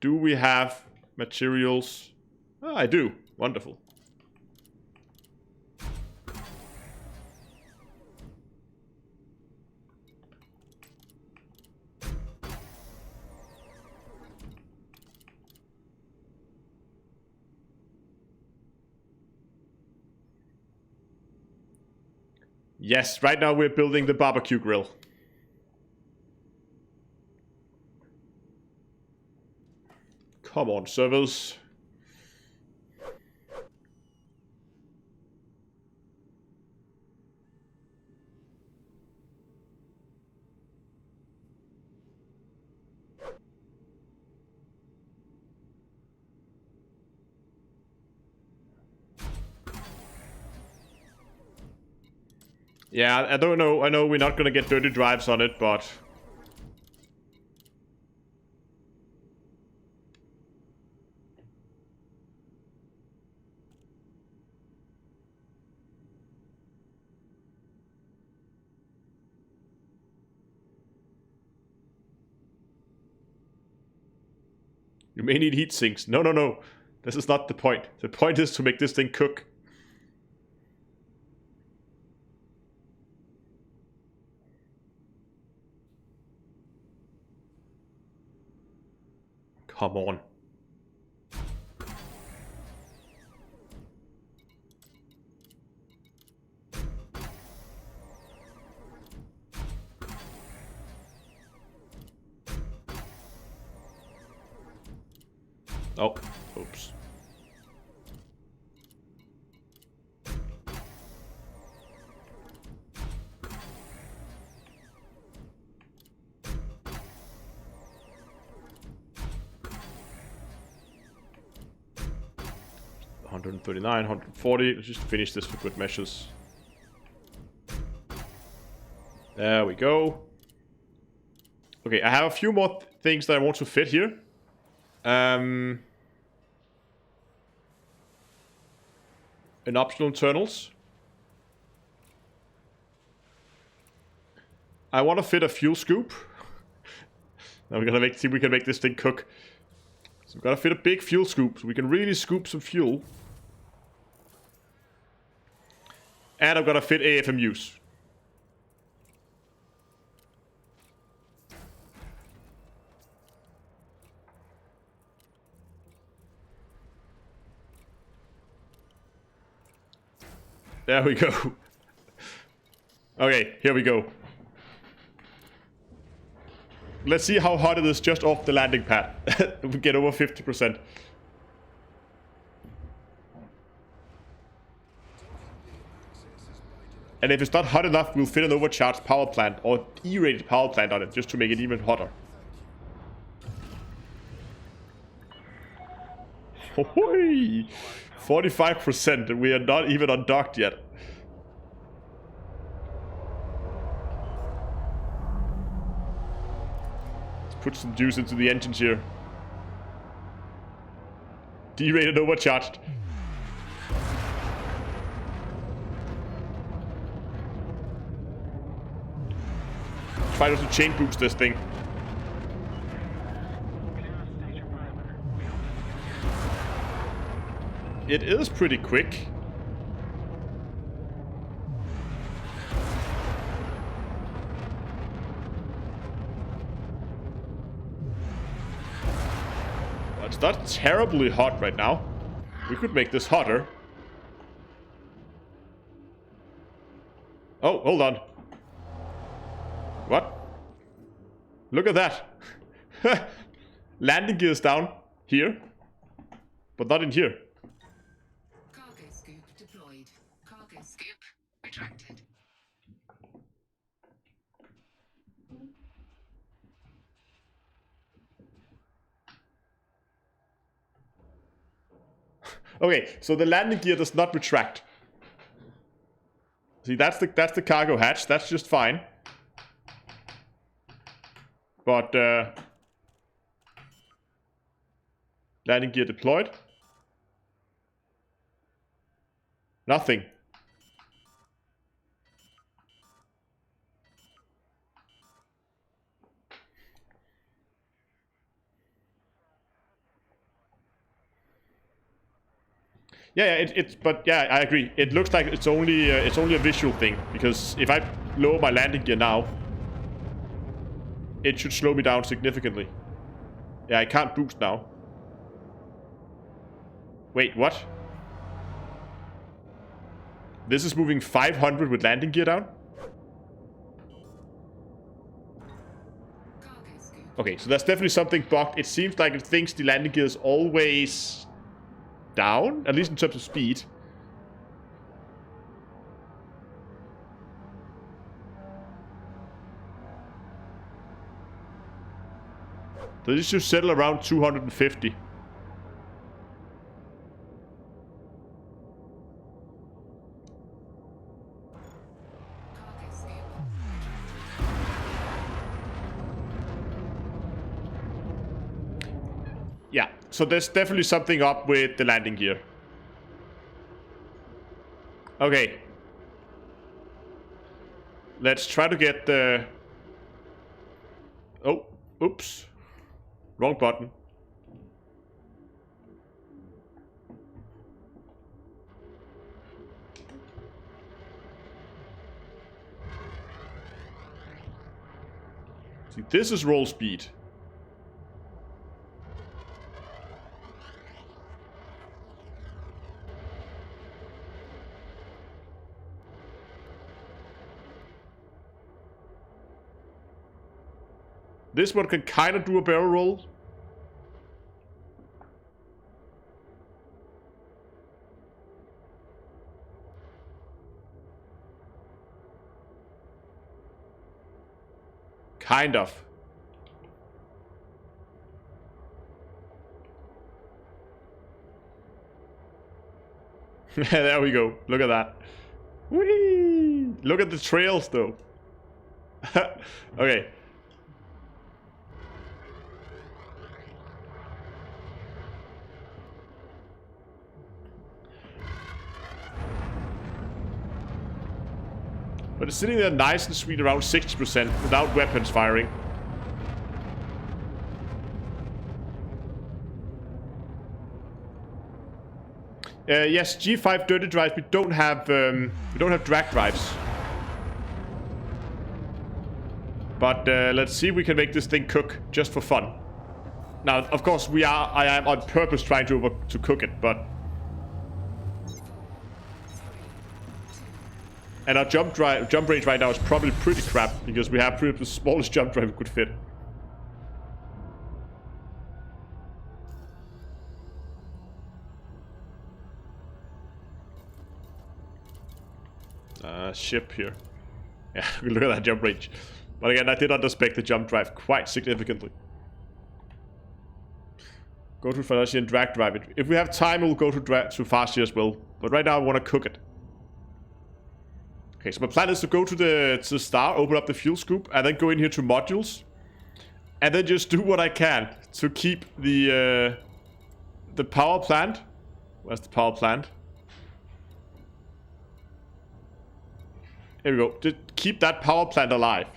Do we have materials? Oh, I do. Wonderful. Yes, right now we're building the barbecue grill. Come on, servers. Yeah, I don't know. I know we're not gonna get dirty drives on it, but you may need heat sinks. No, no, no. This is not the point. The point is to make this thing cook. Come on. Oh, oops. 139, 140. Let's just finish this for good measures. There we go. Okay, I have a few more things that I want to fit here. An optional internals. I want to fit a fuel scoop. Now we're gonna see if we can make this thing cook. So we've got to fit a big fuel scoop so we can really scoop some fuel. And I've got to fit AFMUs. There we go. Okay, here we go. Let's see how hot it is just off the landing pad. We get over 50%. And if it's not hot enough, we'll fit an overcharged power plant or E-rated power plant on it just to make it even hotter. Hohoi! 45% and we are not even undocked yet. Put some juice into the engines here. D-rated overcharged. Try to chain boost this thing. It is pretty quick. It's not terribly hot right now. We could make this hotter. Oh, hold on. What? Look at that. Landing gear is down here, but not in here. Cargo scoop deployed. Cargo scoop retracted. Okay, so the landing gear does not retract. See, that's the cargo hatch. That's just fine. But landing gear deployed. Nothing. Yeah, but yeah, I agree. It looks like it's only a visual thing because if I lower my landing gear now, it should slow me down significantly. Yeah, I can't boost now. Wait, what? This is moving 500 with landing gear down? Okay, so that's definitely something bugged. It seems like it thinks the landing gear is always down, at least in terms of speed. So this should settle around 250. Yeah, so there's definitely something up with the landing gear. Okay. Let's try to get the... Oh, oops. Wrong button. See, this is roll speed. This one can kind of do a barrel roll. Kind of. There we go. Look at that. Whee! Look at the trails, though. Okay. But it's sitting there nice and sweet around 60% without weapons firing. Yes, G5 dirty drives. We don't have drag drives. But let's see if we can make this thing cook just for fun. Now, of course, I am on purpose trying to cook it, but. And our jump range right now is probably pretty crap because we have pretty the smallest jump drive we could fit. Ship here. Yeah, look at that jump range. But again, I did underspec the jump drive quite significantly. Go to Farsia and drag drive it. If we have time, we'll go to Farsia as well. But right now, I want to cook it. Okay, so my plan is to go to the star, open up the fuel scoop, and then go in here to modules, and then just do what I can to keep the power plant. Where's the power plant? There we go. Just keep that power plant alive.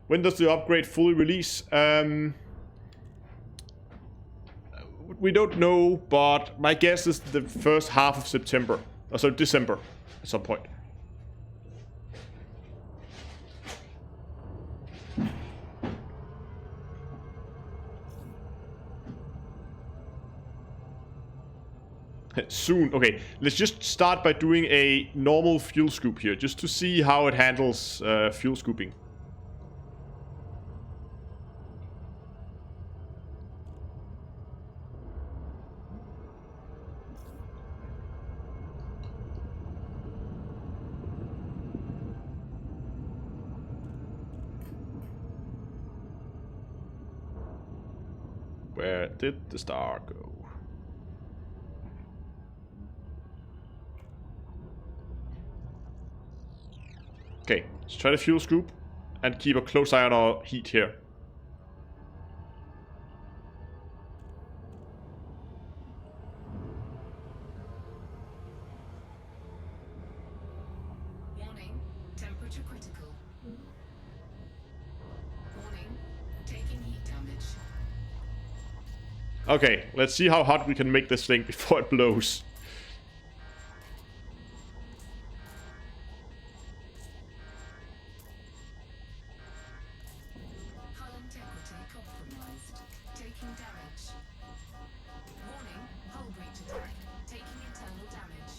When does the upgrade fully release? We don't know, but my guess is the first half of September. So December at some point. Soon. Okay, let's just start by doing a normal fuel scoop here, just to see how it handles fuel scooping. Where did the star go? Okay, let's try the fuel scoop and keep a close eye on our heat here. Warning, temperature critical. Warning, taking heat damage. Okay, let's see how hot we can make this thing before it blows. Hull integrity compromised. Taking damage. Warning, hull breach attack. Taking internal damage.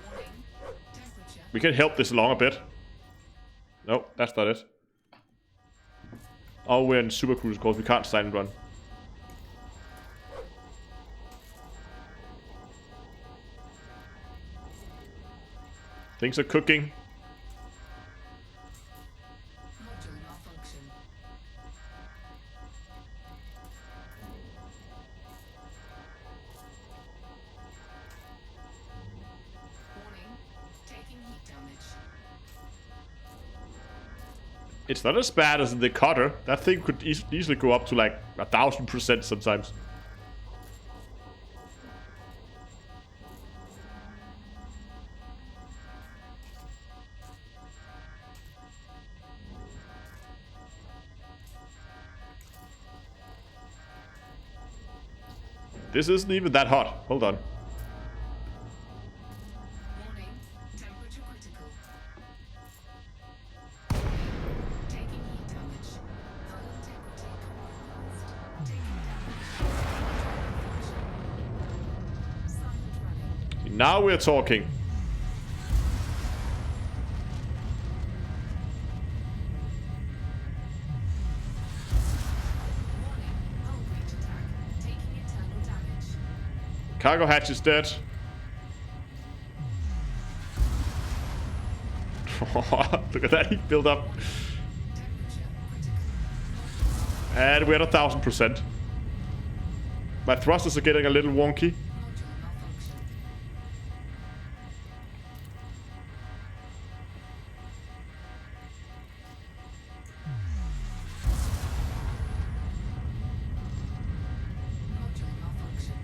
Warning, temperature. We can help this along a bit. No, that's not it. Oh, we're in Super Cruise, of course. We can't sign and run. Things are cooking. Module malfunction. Warning, taking heat damage. It's not as bad as the cutter. That thing could easily go up to like 1000% sometimes. This isn't even that hot. Hold on. Warning, temperature critical. Taking heat damage. Hull integrity compromised. Taking damage. Silent running. Now we're talking. Warning, hull breach attack. Taking internal damage. Cargo hatch is dead. Look at that, he built up. Temperature critical. And we're at 1000%. My thrusters are getting a little wonky. Module malfunction. Module malfunction.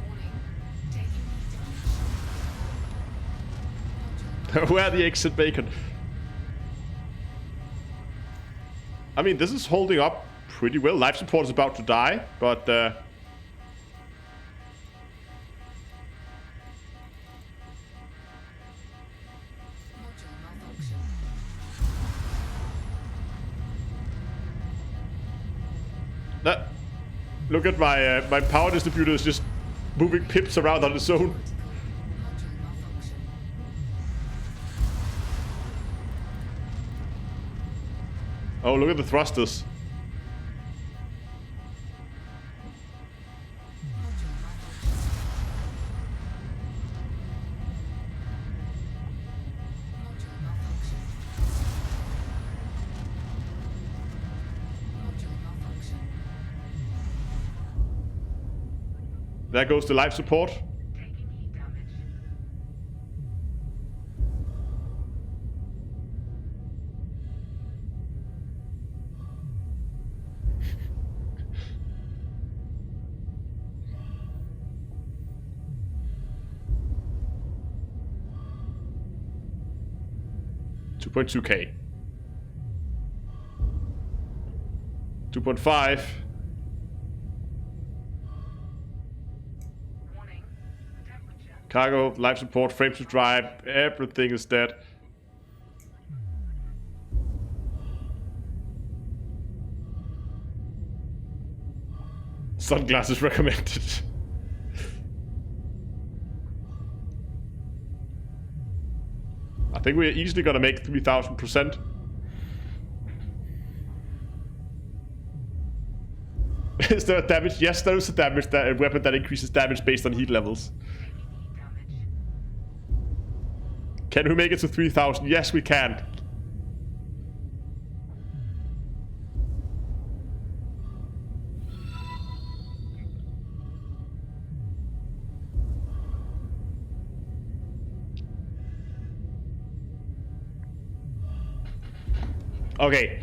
Warning. Taking heat damage. Where are the exit bacon? I mean, this is holding up pretty well. Life support is about to die, but Module malfunction. that, look at my my power distributor is just moving pips around on its own. Module malfunction. Oh, look at the thrusters. Module malfunction. Module malfunction. Module malfunction. There goes the life support. Taking heat damage. $2.2K. 2.5. Warning. Temperature. Cargo, life support, frames to drive, everything is dead. Sunglasses recommended. I think we're easily gonna make 3000%. Is there a damage? Yes, there is a damage, that a weapon that increases damage based on heat levels. Heat damage. Can we make it to 3000? Yes, we can. Okay.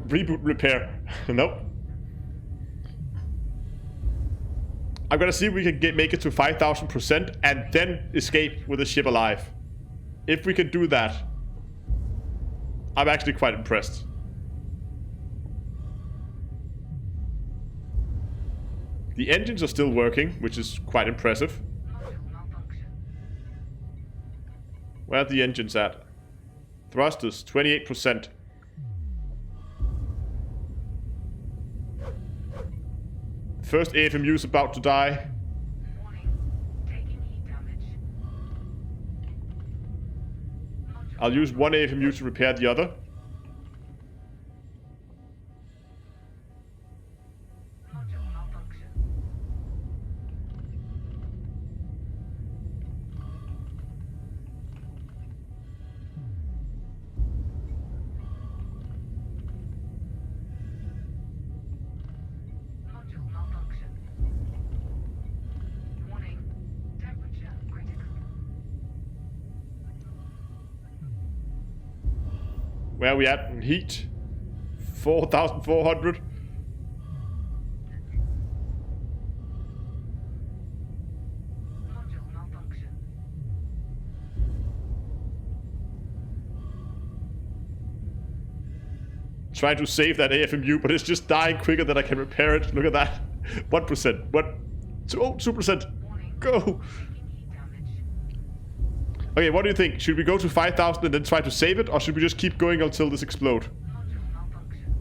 Reboot repair. Nope. I'm gonna see if we can make it to 5000% and then escape with the ship alive. If we can do that, I'm actually quite impressed. The engines are still working, which is quite impressive. Module malfunction. Where are the engines at? Thrusters, 28%. First AFMU is about to die. Warning. Taking heat damage. I'll use one AFMU to repair the other. Module malfunction. Module malfunction. Warning. Temperature critical. Where are we at in heat? 4,400. Module malfunction. Trying to save that AFMU, but it's just dying quicker than I can repair it. Look at that. 1%. What? 2%. Go. Taking heat damage. Okay, what do you think? Should we go to 5,000 and then try to save it? Or should we just keep going until this explodes? Module malfunction.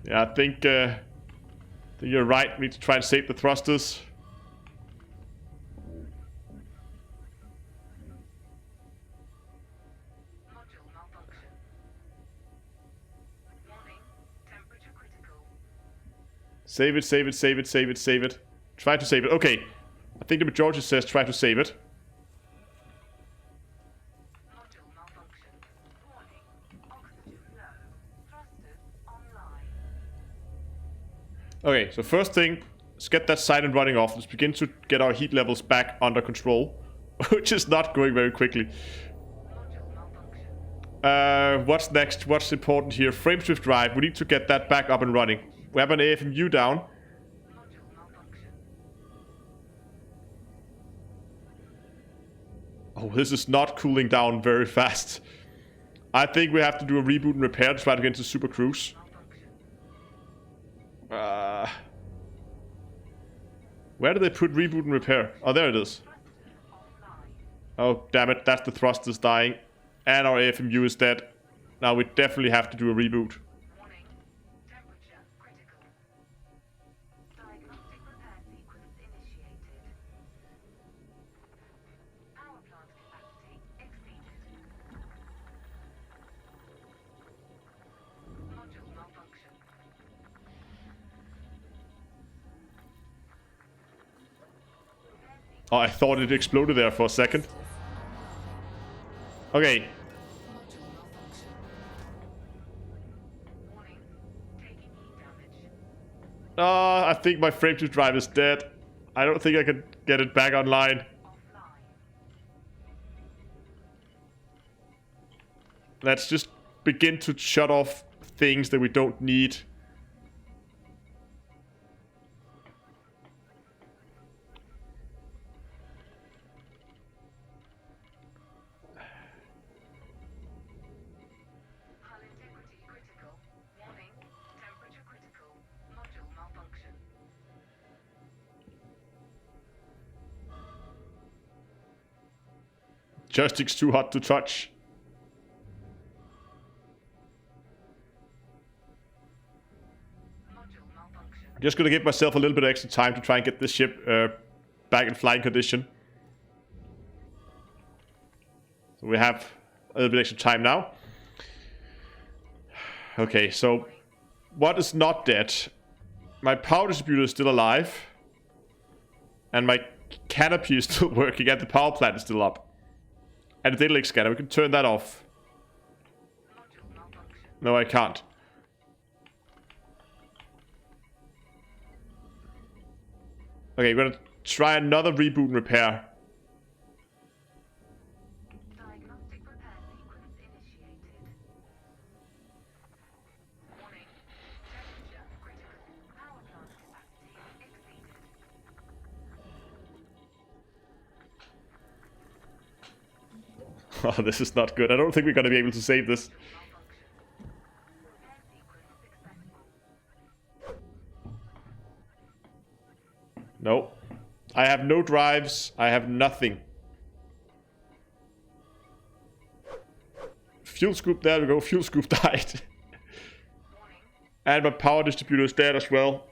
Yeah, I think you're right. We need to try and save the thrusters. Module malfunction. Save it, save it, save it, save it, save it. Try to save it. Okay. I think the majority says try to save it. Module malfunction. Warning. Oxygen low. Thrusters online. Okay, so first thing, let's get that siren running off. Let's begin to get our heat levels back under control. Which is not going very quickly. Module malfunction. What's next? What's important here? Frameshift drive. We need to get that back up and running. We have an AFMU down. Module malfunction. Oh, this is not cooling down very fast. I think we have to do a reboot and repair to try to get into Super Cruise. Malfunction. Where did they put reboot and repair? Oh, there it is. Offline. Oh, damn it. That's the thrusters dying. And our AFMU is dead. Now we definitely have to do a reboot. Warning. Temperature critical. Diagnostic repair sequence initiated. Power plant capacity exceeded. Module malfunction. Oh, I thought it exploded there for a second. Okay. Warning. Taking heat damage. I think my frameshift drive is dead. I don't think I can get it back online. Offline. Let's just begin to shut off things that we don't need. Hull integrity critical. Warning. Temperature critical. Module malfunction. Joystick's too hot to touch. Module malfunction. I'm just gonna give myself a little bit of extra time to try and get this ship back in flying condition. So we have a little bit extra time now. Okay, so what is not dead? My power distributor is still alive. And my canopy is still working, and the power plant is still up. And the data link scanner, we can turn that off. Module malfunction. No, I can't. Okay, we're gonna try another reboot and repair. Diagnostic repair sequence initiated. Warning. Temperature critical. Power plant capacity exceeded. Oh, this is not good. I don't think we're gonna be able to save this. Malfunction. Repair sequence successful. No. I have no drives. I have nothing. Fuel scoop, there we go. Fuel scoop died. Warning. And my power distributor is dead as well.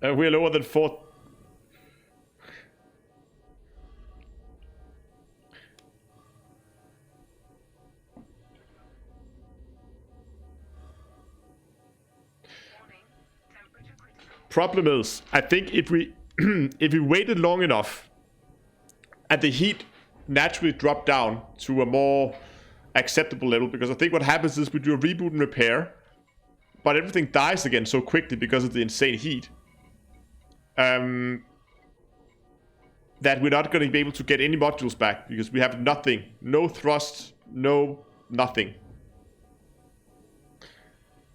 We're lower than 4. Warning. Temperature critical. Problem is, I think if we if we waited long enough and the heat naturally dropped down to a more acceptable level, because I think what happens is we do a reboot and repair, but everything dies again so quickly because of the insane heat. That we're not going to be able to get any modules back because we have nothing. No thrust, no nothing.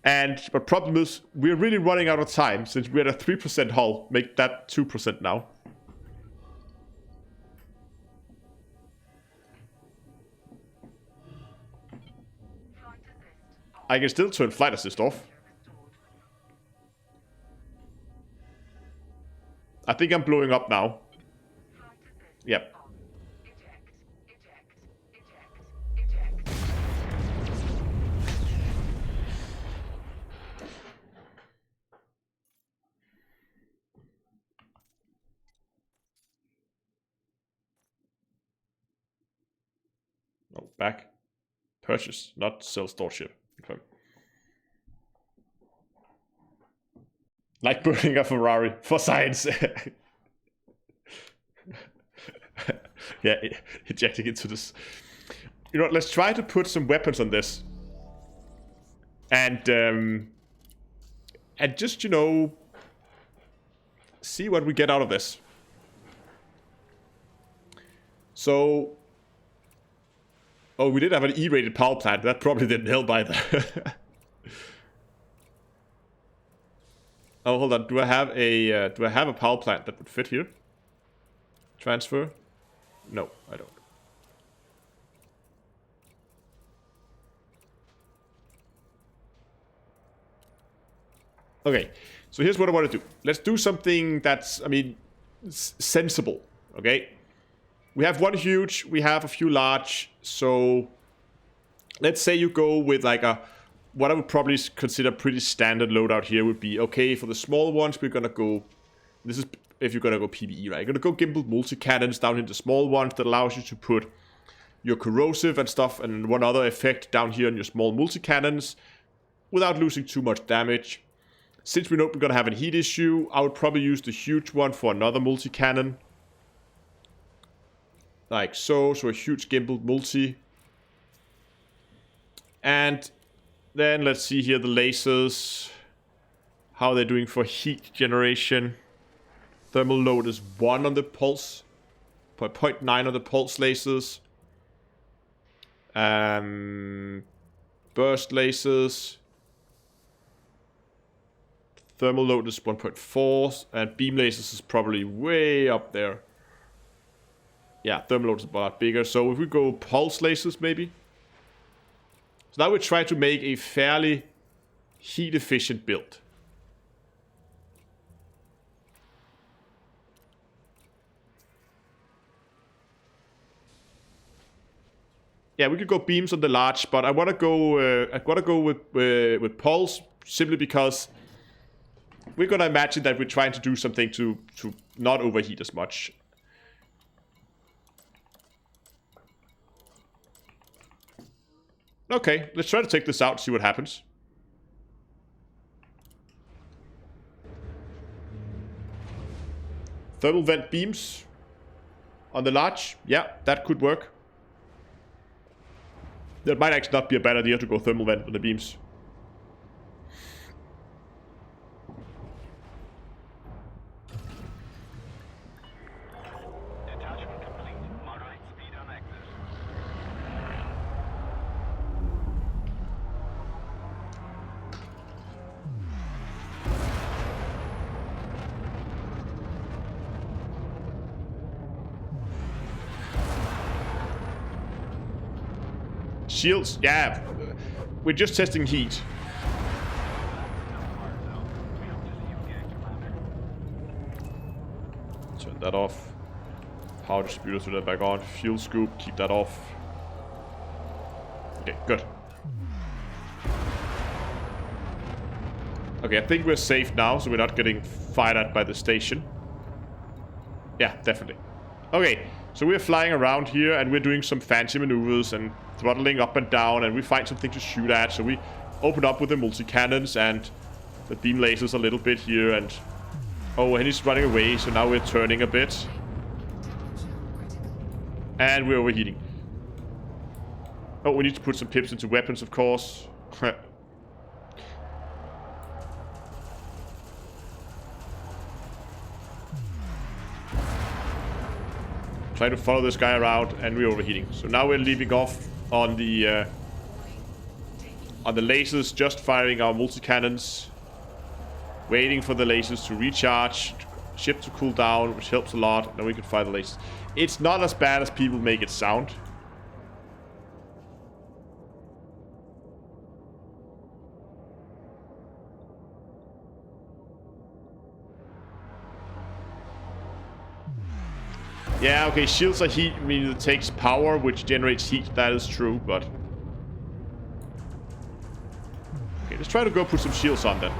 But problem is, we're really running out of time since we're at a 3% hull. Make that 2% now. Flight assist off. I can still turn flight assist off. Restored. I think I'm blowing up now. Flight assist Yep. on. Eject. Eject. Eject. Eject. Oh, back. Purchase, not sell, store, ship. Okay. Like burning a Ferrari for science. Yeah, ejecting into this. You know, let's try to put some weapons on this. And just, you know, see what we get out of this. So, oh, we did have an E-rated power plant. That probably didn't help either. Oh, hold on. Do I have a power plant that would fit here? Transfer? No, I don't. Okay, so here's what I want to do. Let's do something that's, I mean, sensible. Okay, we have one huge, we have a few large. So let's say you go with like a, what I would probably consider pretty standard loadout here would be, okay, for the small ones, we're gonna go, this is if you're gonna go PvE, right? You're gonna go gimbal multi-cannons down into small ones that allows you to put your corrosive and stuff and one other effect down here on your small multi-cannons without losing too much damage. Since we know we're gonna have a heat issue, I would probably use the huge one for another multi-cannon. Like so, so a huge gimbal multi. And then let's see here the lasers, how they're doing for heat generation. Thermal load is 1 on the pulse, 0.9 on the pulse lasers. Burst lasers. Thermal load is 1.4, and beam lasers is probably way up there. Yeah, thermal load is a lot bigger. So if we go pulse lasers maybe. So now we try to make a fairly heat efficient build. Yeah, we could go beams on the large, but I want to go with pulse simply because we're gonna imagine that we're trying to do something to not overheat as much. Okay, let's try to take this out, see what happens. Thermal vent beams on the large. Yeah, that could work. That might actually not be a bad idea to go thermal vent on the beams. Detachment complete. Moderate speed on exit. Shields, yeah. We're just testing heat. Turn that off. Power distributor, turn that back on. Fuel scoop, keep that off. Okay, good. Okay, I think we're safe now, so we're not getting fired at by the station. Yeah, definitely. Okay, so we're flying around here and we're doing some fancy maneuvers and throttling up and down, and we find something to shoot at. So we open up with the multi-cannons and the beam lasers a little bit here, and oh, and he's running away, so now we're turning a bit. And we're overheating. Oh, we need to put some pips into weapons, of course. Try to follow this guy around, and we're overheating. So now we're leaving off on the lasers, just firing our multi-cannons. Waiting for the lasers to recharge, ship to cool down, which helps a lot. Then we can fire the lasers. It's not as bad as people make it sound. Yeah, okay, shields are heat, meaning it takes power, which generates heat. That is true, but... Okay, let's try to go put some shields on then.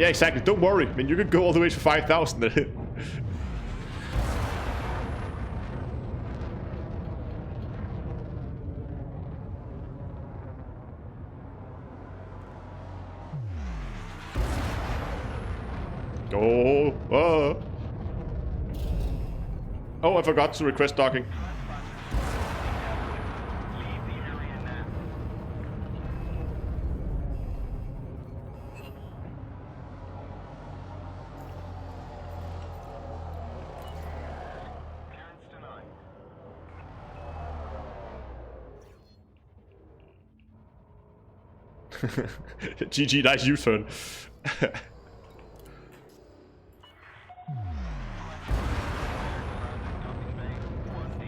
Yeah, exactly. Don't worry. I mean, you could go all the way to 5,000. Oh, oh, I forgot to request docking. Leave the area now. Clearance denied. GG, nice U-turn. Docking bay 18.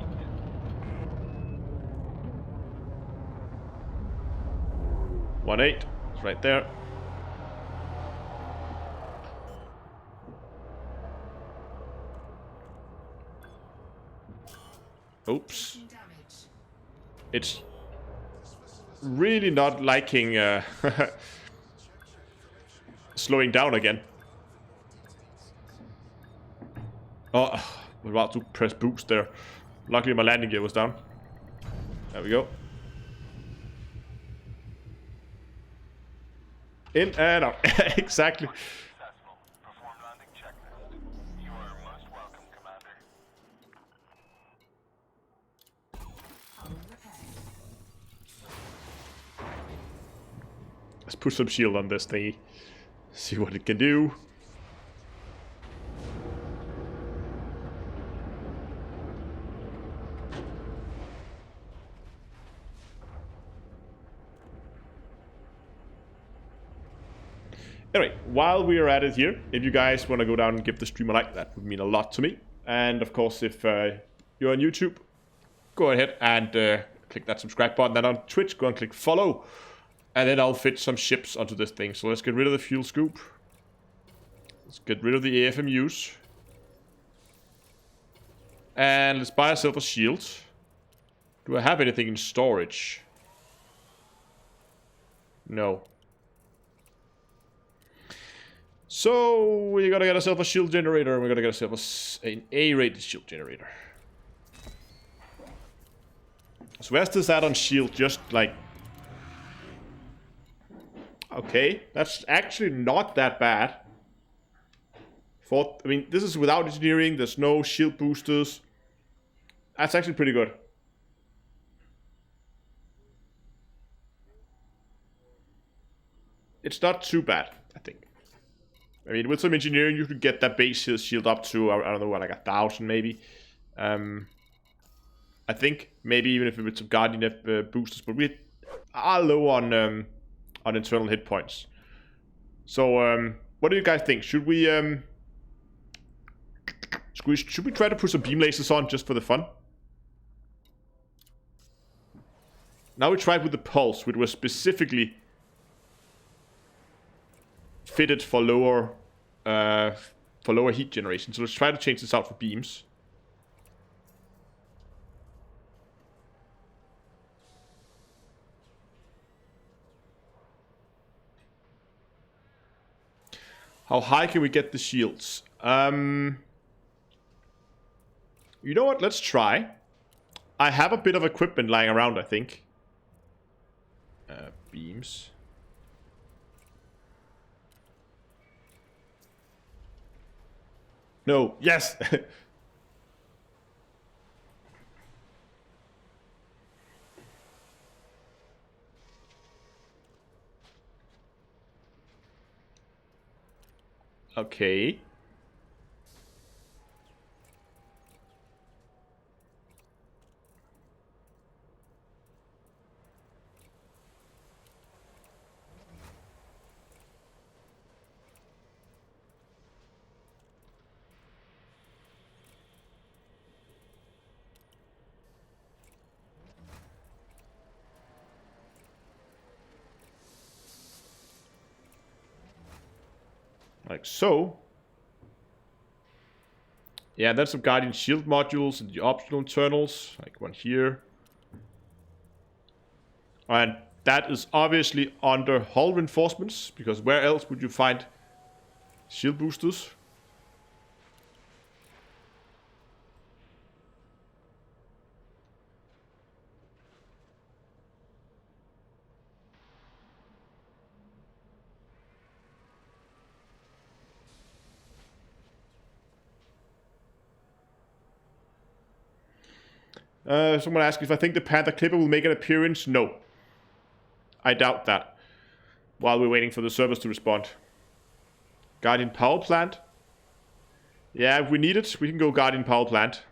1-8. It's right there. Oops. It's really not liking slowing down again. Oh, we're about to press boost there. Luckily my landing gear was down. There we go. In and out. Exactly. Successful. Perform landing checklist. You are most welcome, Commander. Let's put some shield on this thingy. See what it can do. Anyway, while we are at it here, if you guys want to go down and give the stream a like, that would mean a lot to me. And of course, if you're on YouTube, go ahead and click that subscribe button. Then on Twitch, go and click follow. And then I'll fit some ships onto this thing. So let's get rid of the fuel scoop. Let's get rid of the AFMUs. And let's buy ourselves a shield. Do I have anything in storage? No. So we gotta get ourselves a shield generator, and we gotta get ourselves an A-rated shield generator. So where's this at on shield? Just like... Okay, that's actually not that bad. I mean, this is without engineering, there's no shield boosters. That's actually pretty good. It's not too bad, I think. I mean, with some engineering, you could get that base shield up to, I don't know, what, like 1,000 maybe. I think maybe even if with some Guardian boosters, but we are low on internal hit points. So, what do you guys think? Should we try to put some beam lasers on just for the fun? Now we tried with the pulse, which was specifically fitted for lower heat generation. So let's try to change this out for beams. How high can we get the shields? You know what? Let's try. I have a bit of equipment lying around, I think. Beams. No. Yes! Okay. Like so. Yeah, that's some Guardian Shield modules and the optional internals. Like one here. And that is obviously under hull reinforcements, because where else would you find Shield boosters. Someone asked if I think the Panther Clipper will make an appearance. No. I doubt that. While we're waiting for the servers to respond. Guardian Power Plant. Yeah, if we need it, we can go Guardian Power Plant.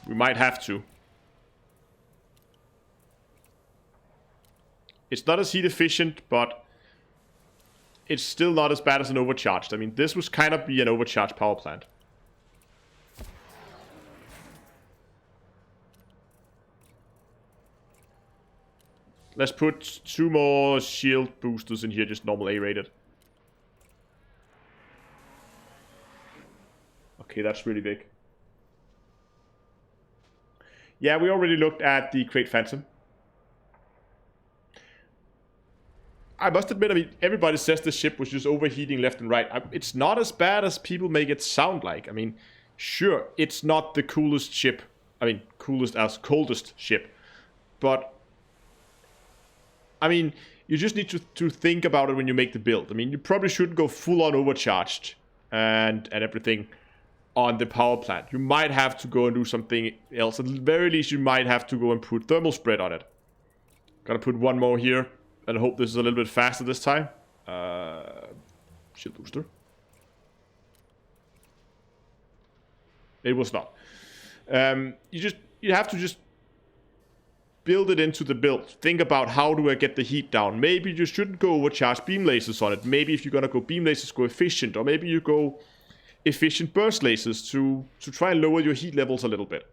We might have to. It's not as heat efficient, but it's still not as bad as an overcharged. I mean, this was kind of be an overcharged power plant. Let's put 2 more shield boosters in here, just normal A rated. Okay, that's really big. Yeah, we already looked at the Great Phantom. I must admit, I mean, everybody says the ship was just overheating left and right. It's not as bad as people make it sound like. I mean, sure, it's not the coolest ship. I mean, coolest as coldest ship. But, I mean, you just need to think about it when you make the build. I mean, you probably shouldn't go full on overcharged and everything on the power plant. You might have to go and do something else. At the very least, you might have to go and put thermal spread on it. Gotta put 1 more here. And hope this is a little bit faster this time. Shield booster. It was not. You have to just build it into the build. Think about how do I get the heat down. Maybe you shouldn't go overcharge beam lasers on it. Maybe if you're gonna go beam lasers, go efficient, or maybe you go efficient burst lasers to try and lower your heat levels a little bit.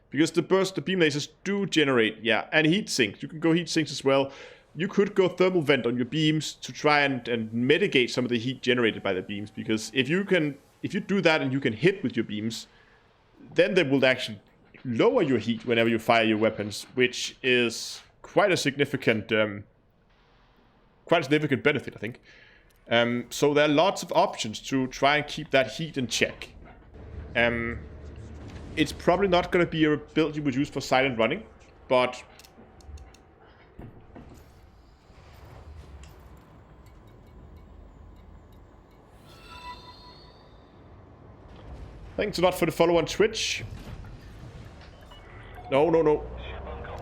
Because the beam lasers do generate, yeah, and heat sinks. You can go heat sinks as well. You could go thermal vent on your beams to try and mitigate some of the heat generated by the beams. Because if you do that and you can hit with your beams, then they will actually lower your heat whenever you fire your weapons, which is quite a significant benefit, I think. So there are lots of options to try and keep that heat in check. It's probably not going to be a build you would use for silent running, but thanks a lot for the follow on Twitch. No.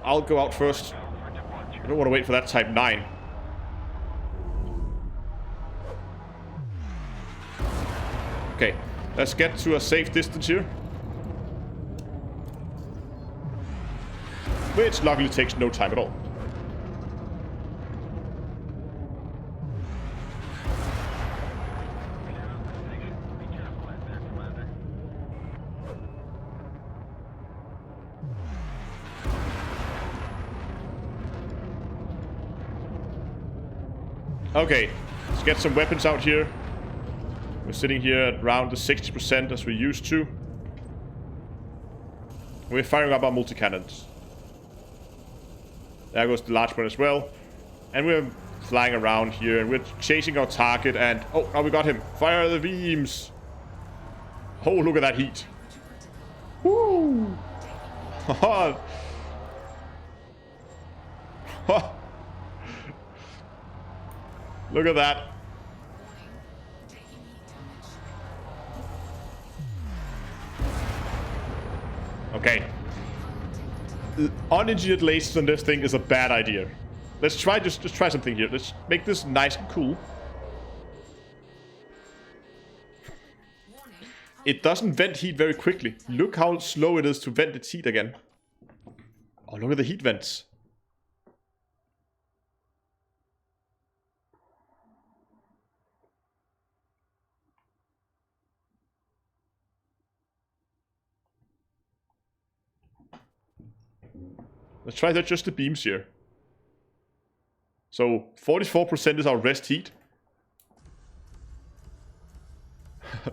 I'll go out first. I don't want to wait for that Type 9. Okay, let's get to a safe distance here. Which luckily takes no time at all. Okay, let's get some weapons out here. We're sitting here at around the 60% as we used to. We're firing up our multi-cannons. There goes the large one as well. And we're flying around here and we're chasing our target and... Oh, now we got him. Fire the beams. Oh, look at that heat. Woo! Look at that. Okay. Unengineered lasers on this thing is a bad idea. Let's try just try something here. Let's make this nice and cool. It doesn't vent heat very quickly. Look how slow it is to vent its heat again. Oh, look at the heat vents. Let's try that just the beams here. So 44% is our rest heat.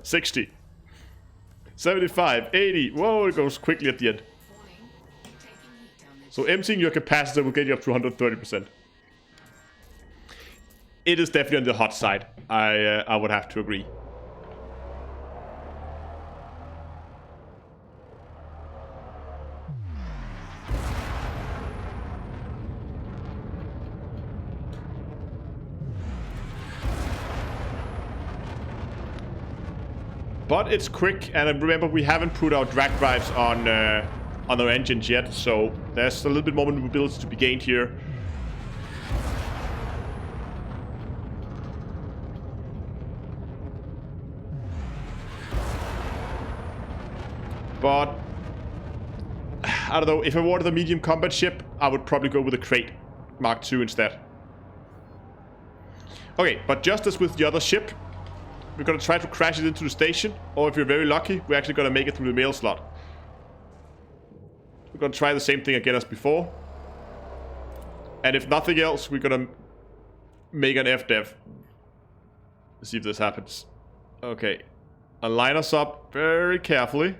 60. 75, 80. Whoa, it goes quickly at the end. So emptying your capacitor will get you up to 130%. It is definitely on the hot side. I would have to agree. But it's quick, and remember we haven't put our drag drives on our engines yet, so there's a little bit more maneuverability to be gained here. But I don't know, if I wanted a medium combat ship, I would probably go with a Crate Mark II instead. Okay, but just as with the other ship, we're gonna try to crash it into the station, or if we're very lucky, we're actually gonna make it through the mail slot. We're gonna try the same thing again as before. And if nothing else, we're gonna make an FDev. Let's see if this happens. Okay. Align us up very carefully.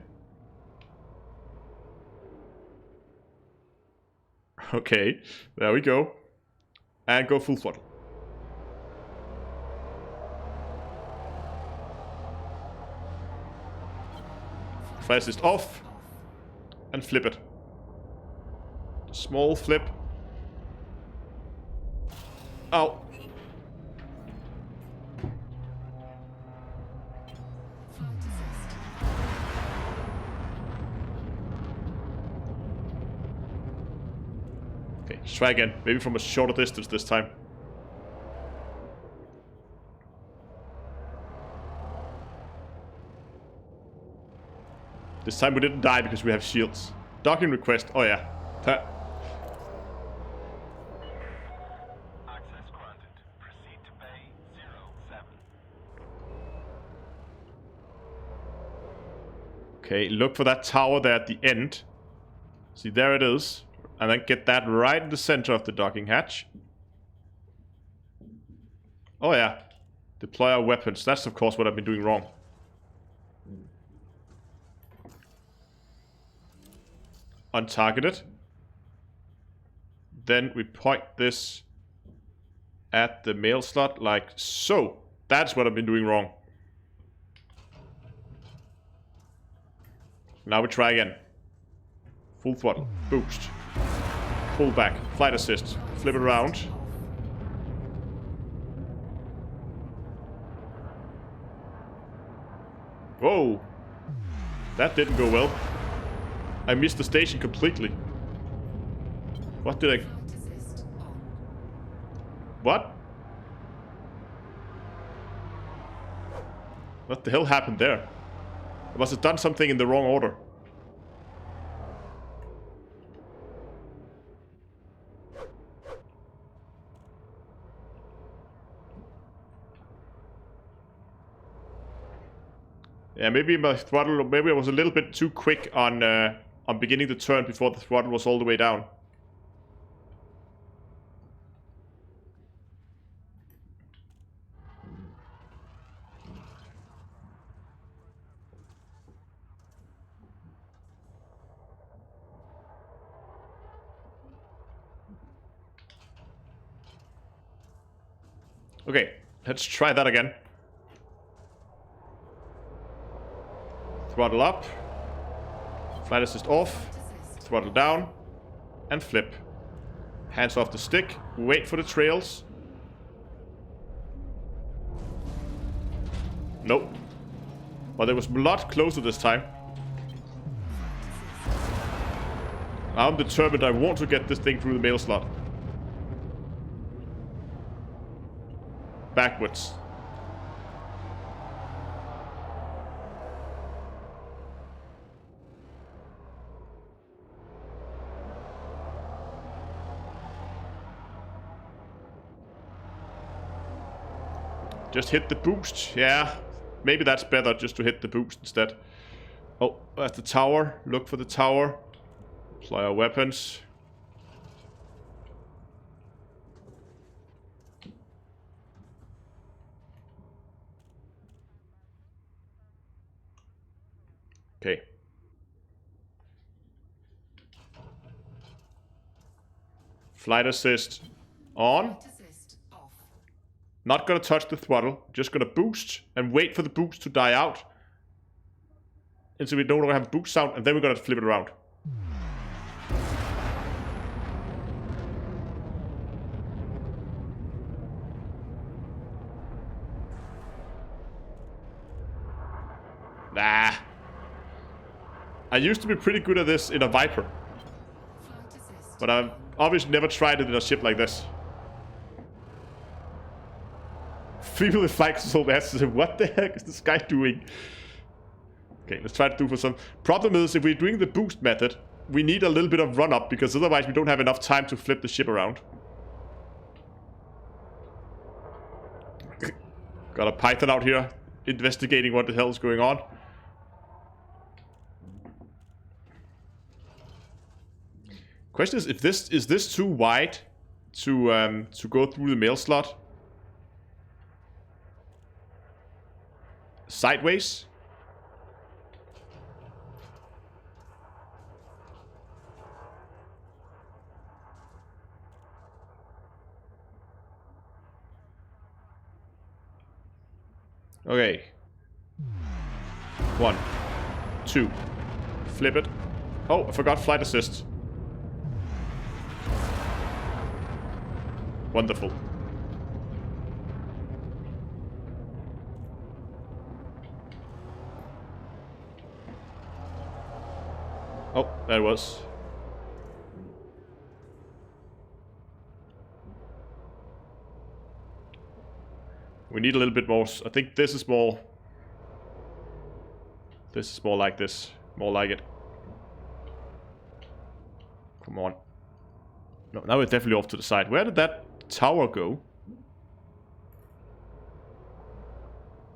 Okay, there we go. And go full throttle. Flight assist off. And flip it. Small flip. Ow. Okay, let's try again. Maybe from a shorter distance this time. This time we didn't die because we have shields. Docking request. Oh yeah. Access granted. Proceed to Bay 07. Okay, look for that tower there at the end. See, there it is. And then get that right in the center of the docking hatch. Oh yeah. Deploy our weapons. That's of course what I've been doing wrong. Untargeted. Then we point this at the mail slot like so. That's what I've been doing wrong. Now we try again. Full throttle. Boost. Pull back. Flight assist. Flip it around. Whoa. That didn't go well. I missed the station completely. What did I... What? What the hell happened there? I must have done something in the wrong order. Yeah, maybe my throttle, maybe I was a little bit too quick on beginning the turn before the throttle was all the way down. Okay, let's try that again. Throttle up. Flight assist off. Throttle down. And flip. Hands off the stick. Wait for the trails. Nope. But it was a lot closer this time. I'm determined I want to get this thing through the mail slot. Backwards. Just hit the boost. Yeah, maybe that's better just to hit the boost instead. Oh, at the tower. Look for the tower. Apply our weapons. Okay. Flight assist on. Assist off. Not gonna touch the throttle. Just gonna boost and wait for the boost to die out. Until we don't have a boost sound, and then we're gonna flip it around. Nah. I used to be pretty good at this in a Viper. Flight assist. But I've obviously never tried it in a ship like this. People with flight control masters say, what the heck is this guy doing? Okay, let's try to do for some. Problem is, if we're doing the boost method, we need a little bit of run up, because otherwise we don't have enough time to flip the ship around. Got a Python out here, investigating what the hell is going on. Question is, if this is this too wide to go through the mail slot? Sideways? Okay. 1, 2. Flip it. Oh, I forgot flight assist. Wonderful. Oh, there it was. We need a little bit more. I think this is more. This is more like this. More like it. Come on. No, now we're definitely off to the side. Where did that tower go?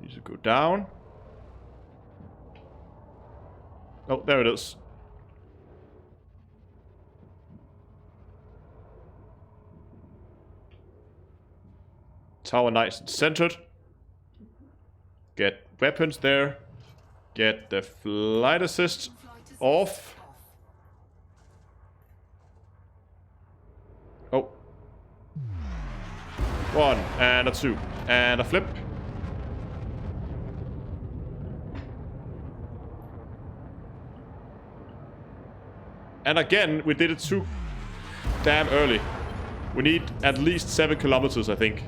Needs to go down. Oh, there it is. Tower nice and centered. Get weapons there. Get the flight assist off. Oh. 1 and a 2 and a flip. And again, we did it too damn early. We need at least 7 kilometers, I think.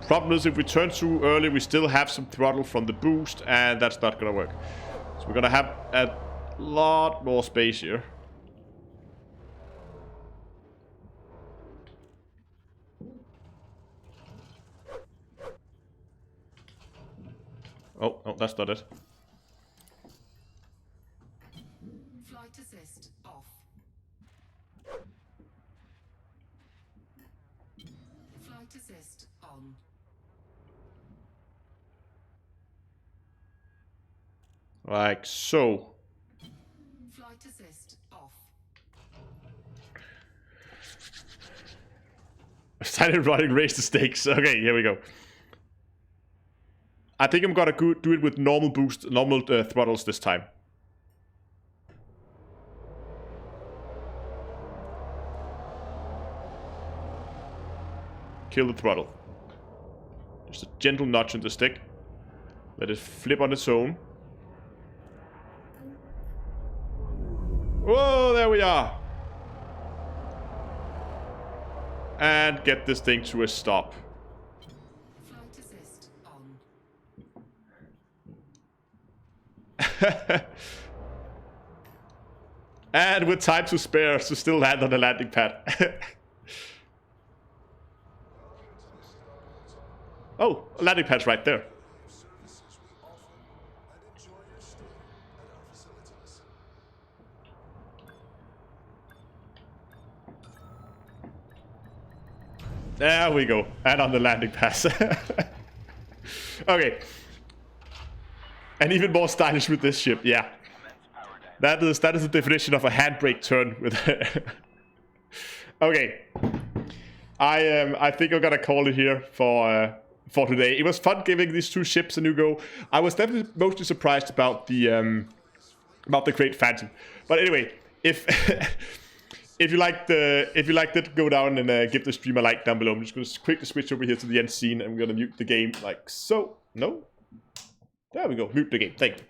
Problem is, if we turn too early, we still have some throttle from the boost, and that's not gonna work. So we're gonna have a lot more space here. Oh, no, that's not it. Flight assist off. Flight assist on. Like so. Flight assist off. I started running raise the stakes. Okay, here we go. I think I'm gonna do it with normal boost, normal throttles this time. Kill the throttle. Just a gentle nudge in the stick. Let it flip on its own. Whoa, there we are. And get this thing to a stop. Flight assist on. And with time to spare to still land on the landing pad. Oh, a landing pad's right there. Services we offer and enjoy your stay at our facilities. There we go. And on the landing pass. Okay. And even more stylish with this ship, yeah. That is the definition of a handbrake turn with. Okay, I think I'm gonna call it here for today. It was fun giving these two ships a new go. I was definitely mostly surprised about the Great Phantom, but anyway, if if you liked it, go down and give the stream a like down below. I'm just gonna quickly switch over here to the end scene. I'm gonna mute the game like so. No, there we go. Mute the game. Thank you.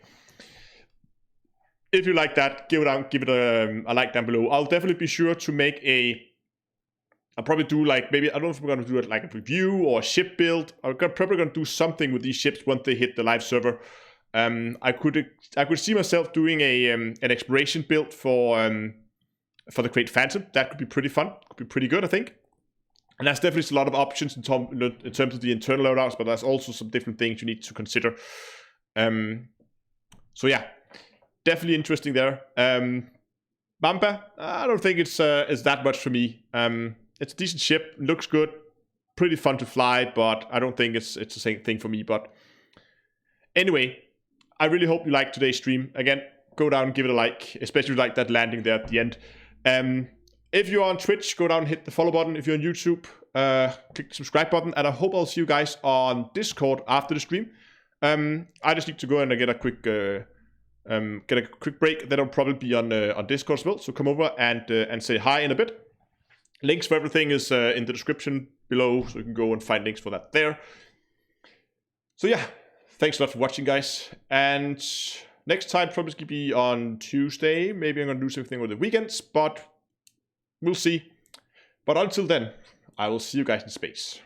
If you like that, give it a like down below. I'll definitely be sure to make I'll probably do like, maybe, I don't know if we're going to do it like a review or a ship build. I'm probably going to do something with these ships once they hit the live server. I could see myself doing an exploration build for the Great Phantom. That could be pretty fun. Could be pretty good, I think. And there's definitely a lot of options in terms of the internal loadouts, but there's also some different things you need to consider. So yeah. Definitely interesting there. Mamba, I don't think it's that much for me. It's a decent ship, looks good, pretty fun to fly, but I don't think it's the same thing for me. But anyway, I really hope you liked today's stream. Again, go down and give it a like, especially if you like that landing there at the end. If you're on Twitch, go down and hit the follow button. If you're on YouTube, click the subscribe button. And I hope I'll see you guys on Discord after the stream. I just need to go in and get a quick break. That'll probably be on Discord as well. So come over and say hi in a bit. Links for everything is in the description below, so you can go and find links for that there. So yeah, thanks a lot for watching, guys. And next time probably going to be on Tuesday. Maybe I'm going to do something with the weekends, but we'll see. But until then, I will see you guys in space.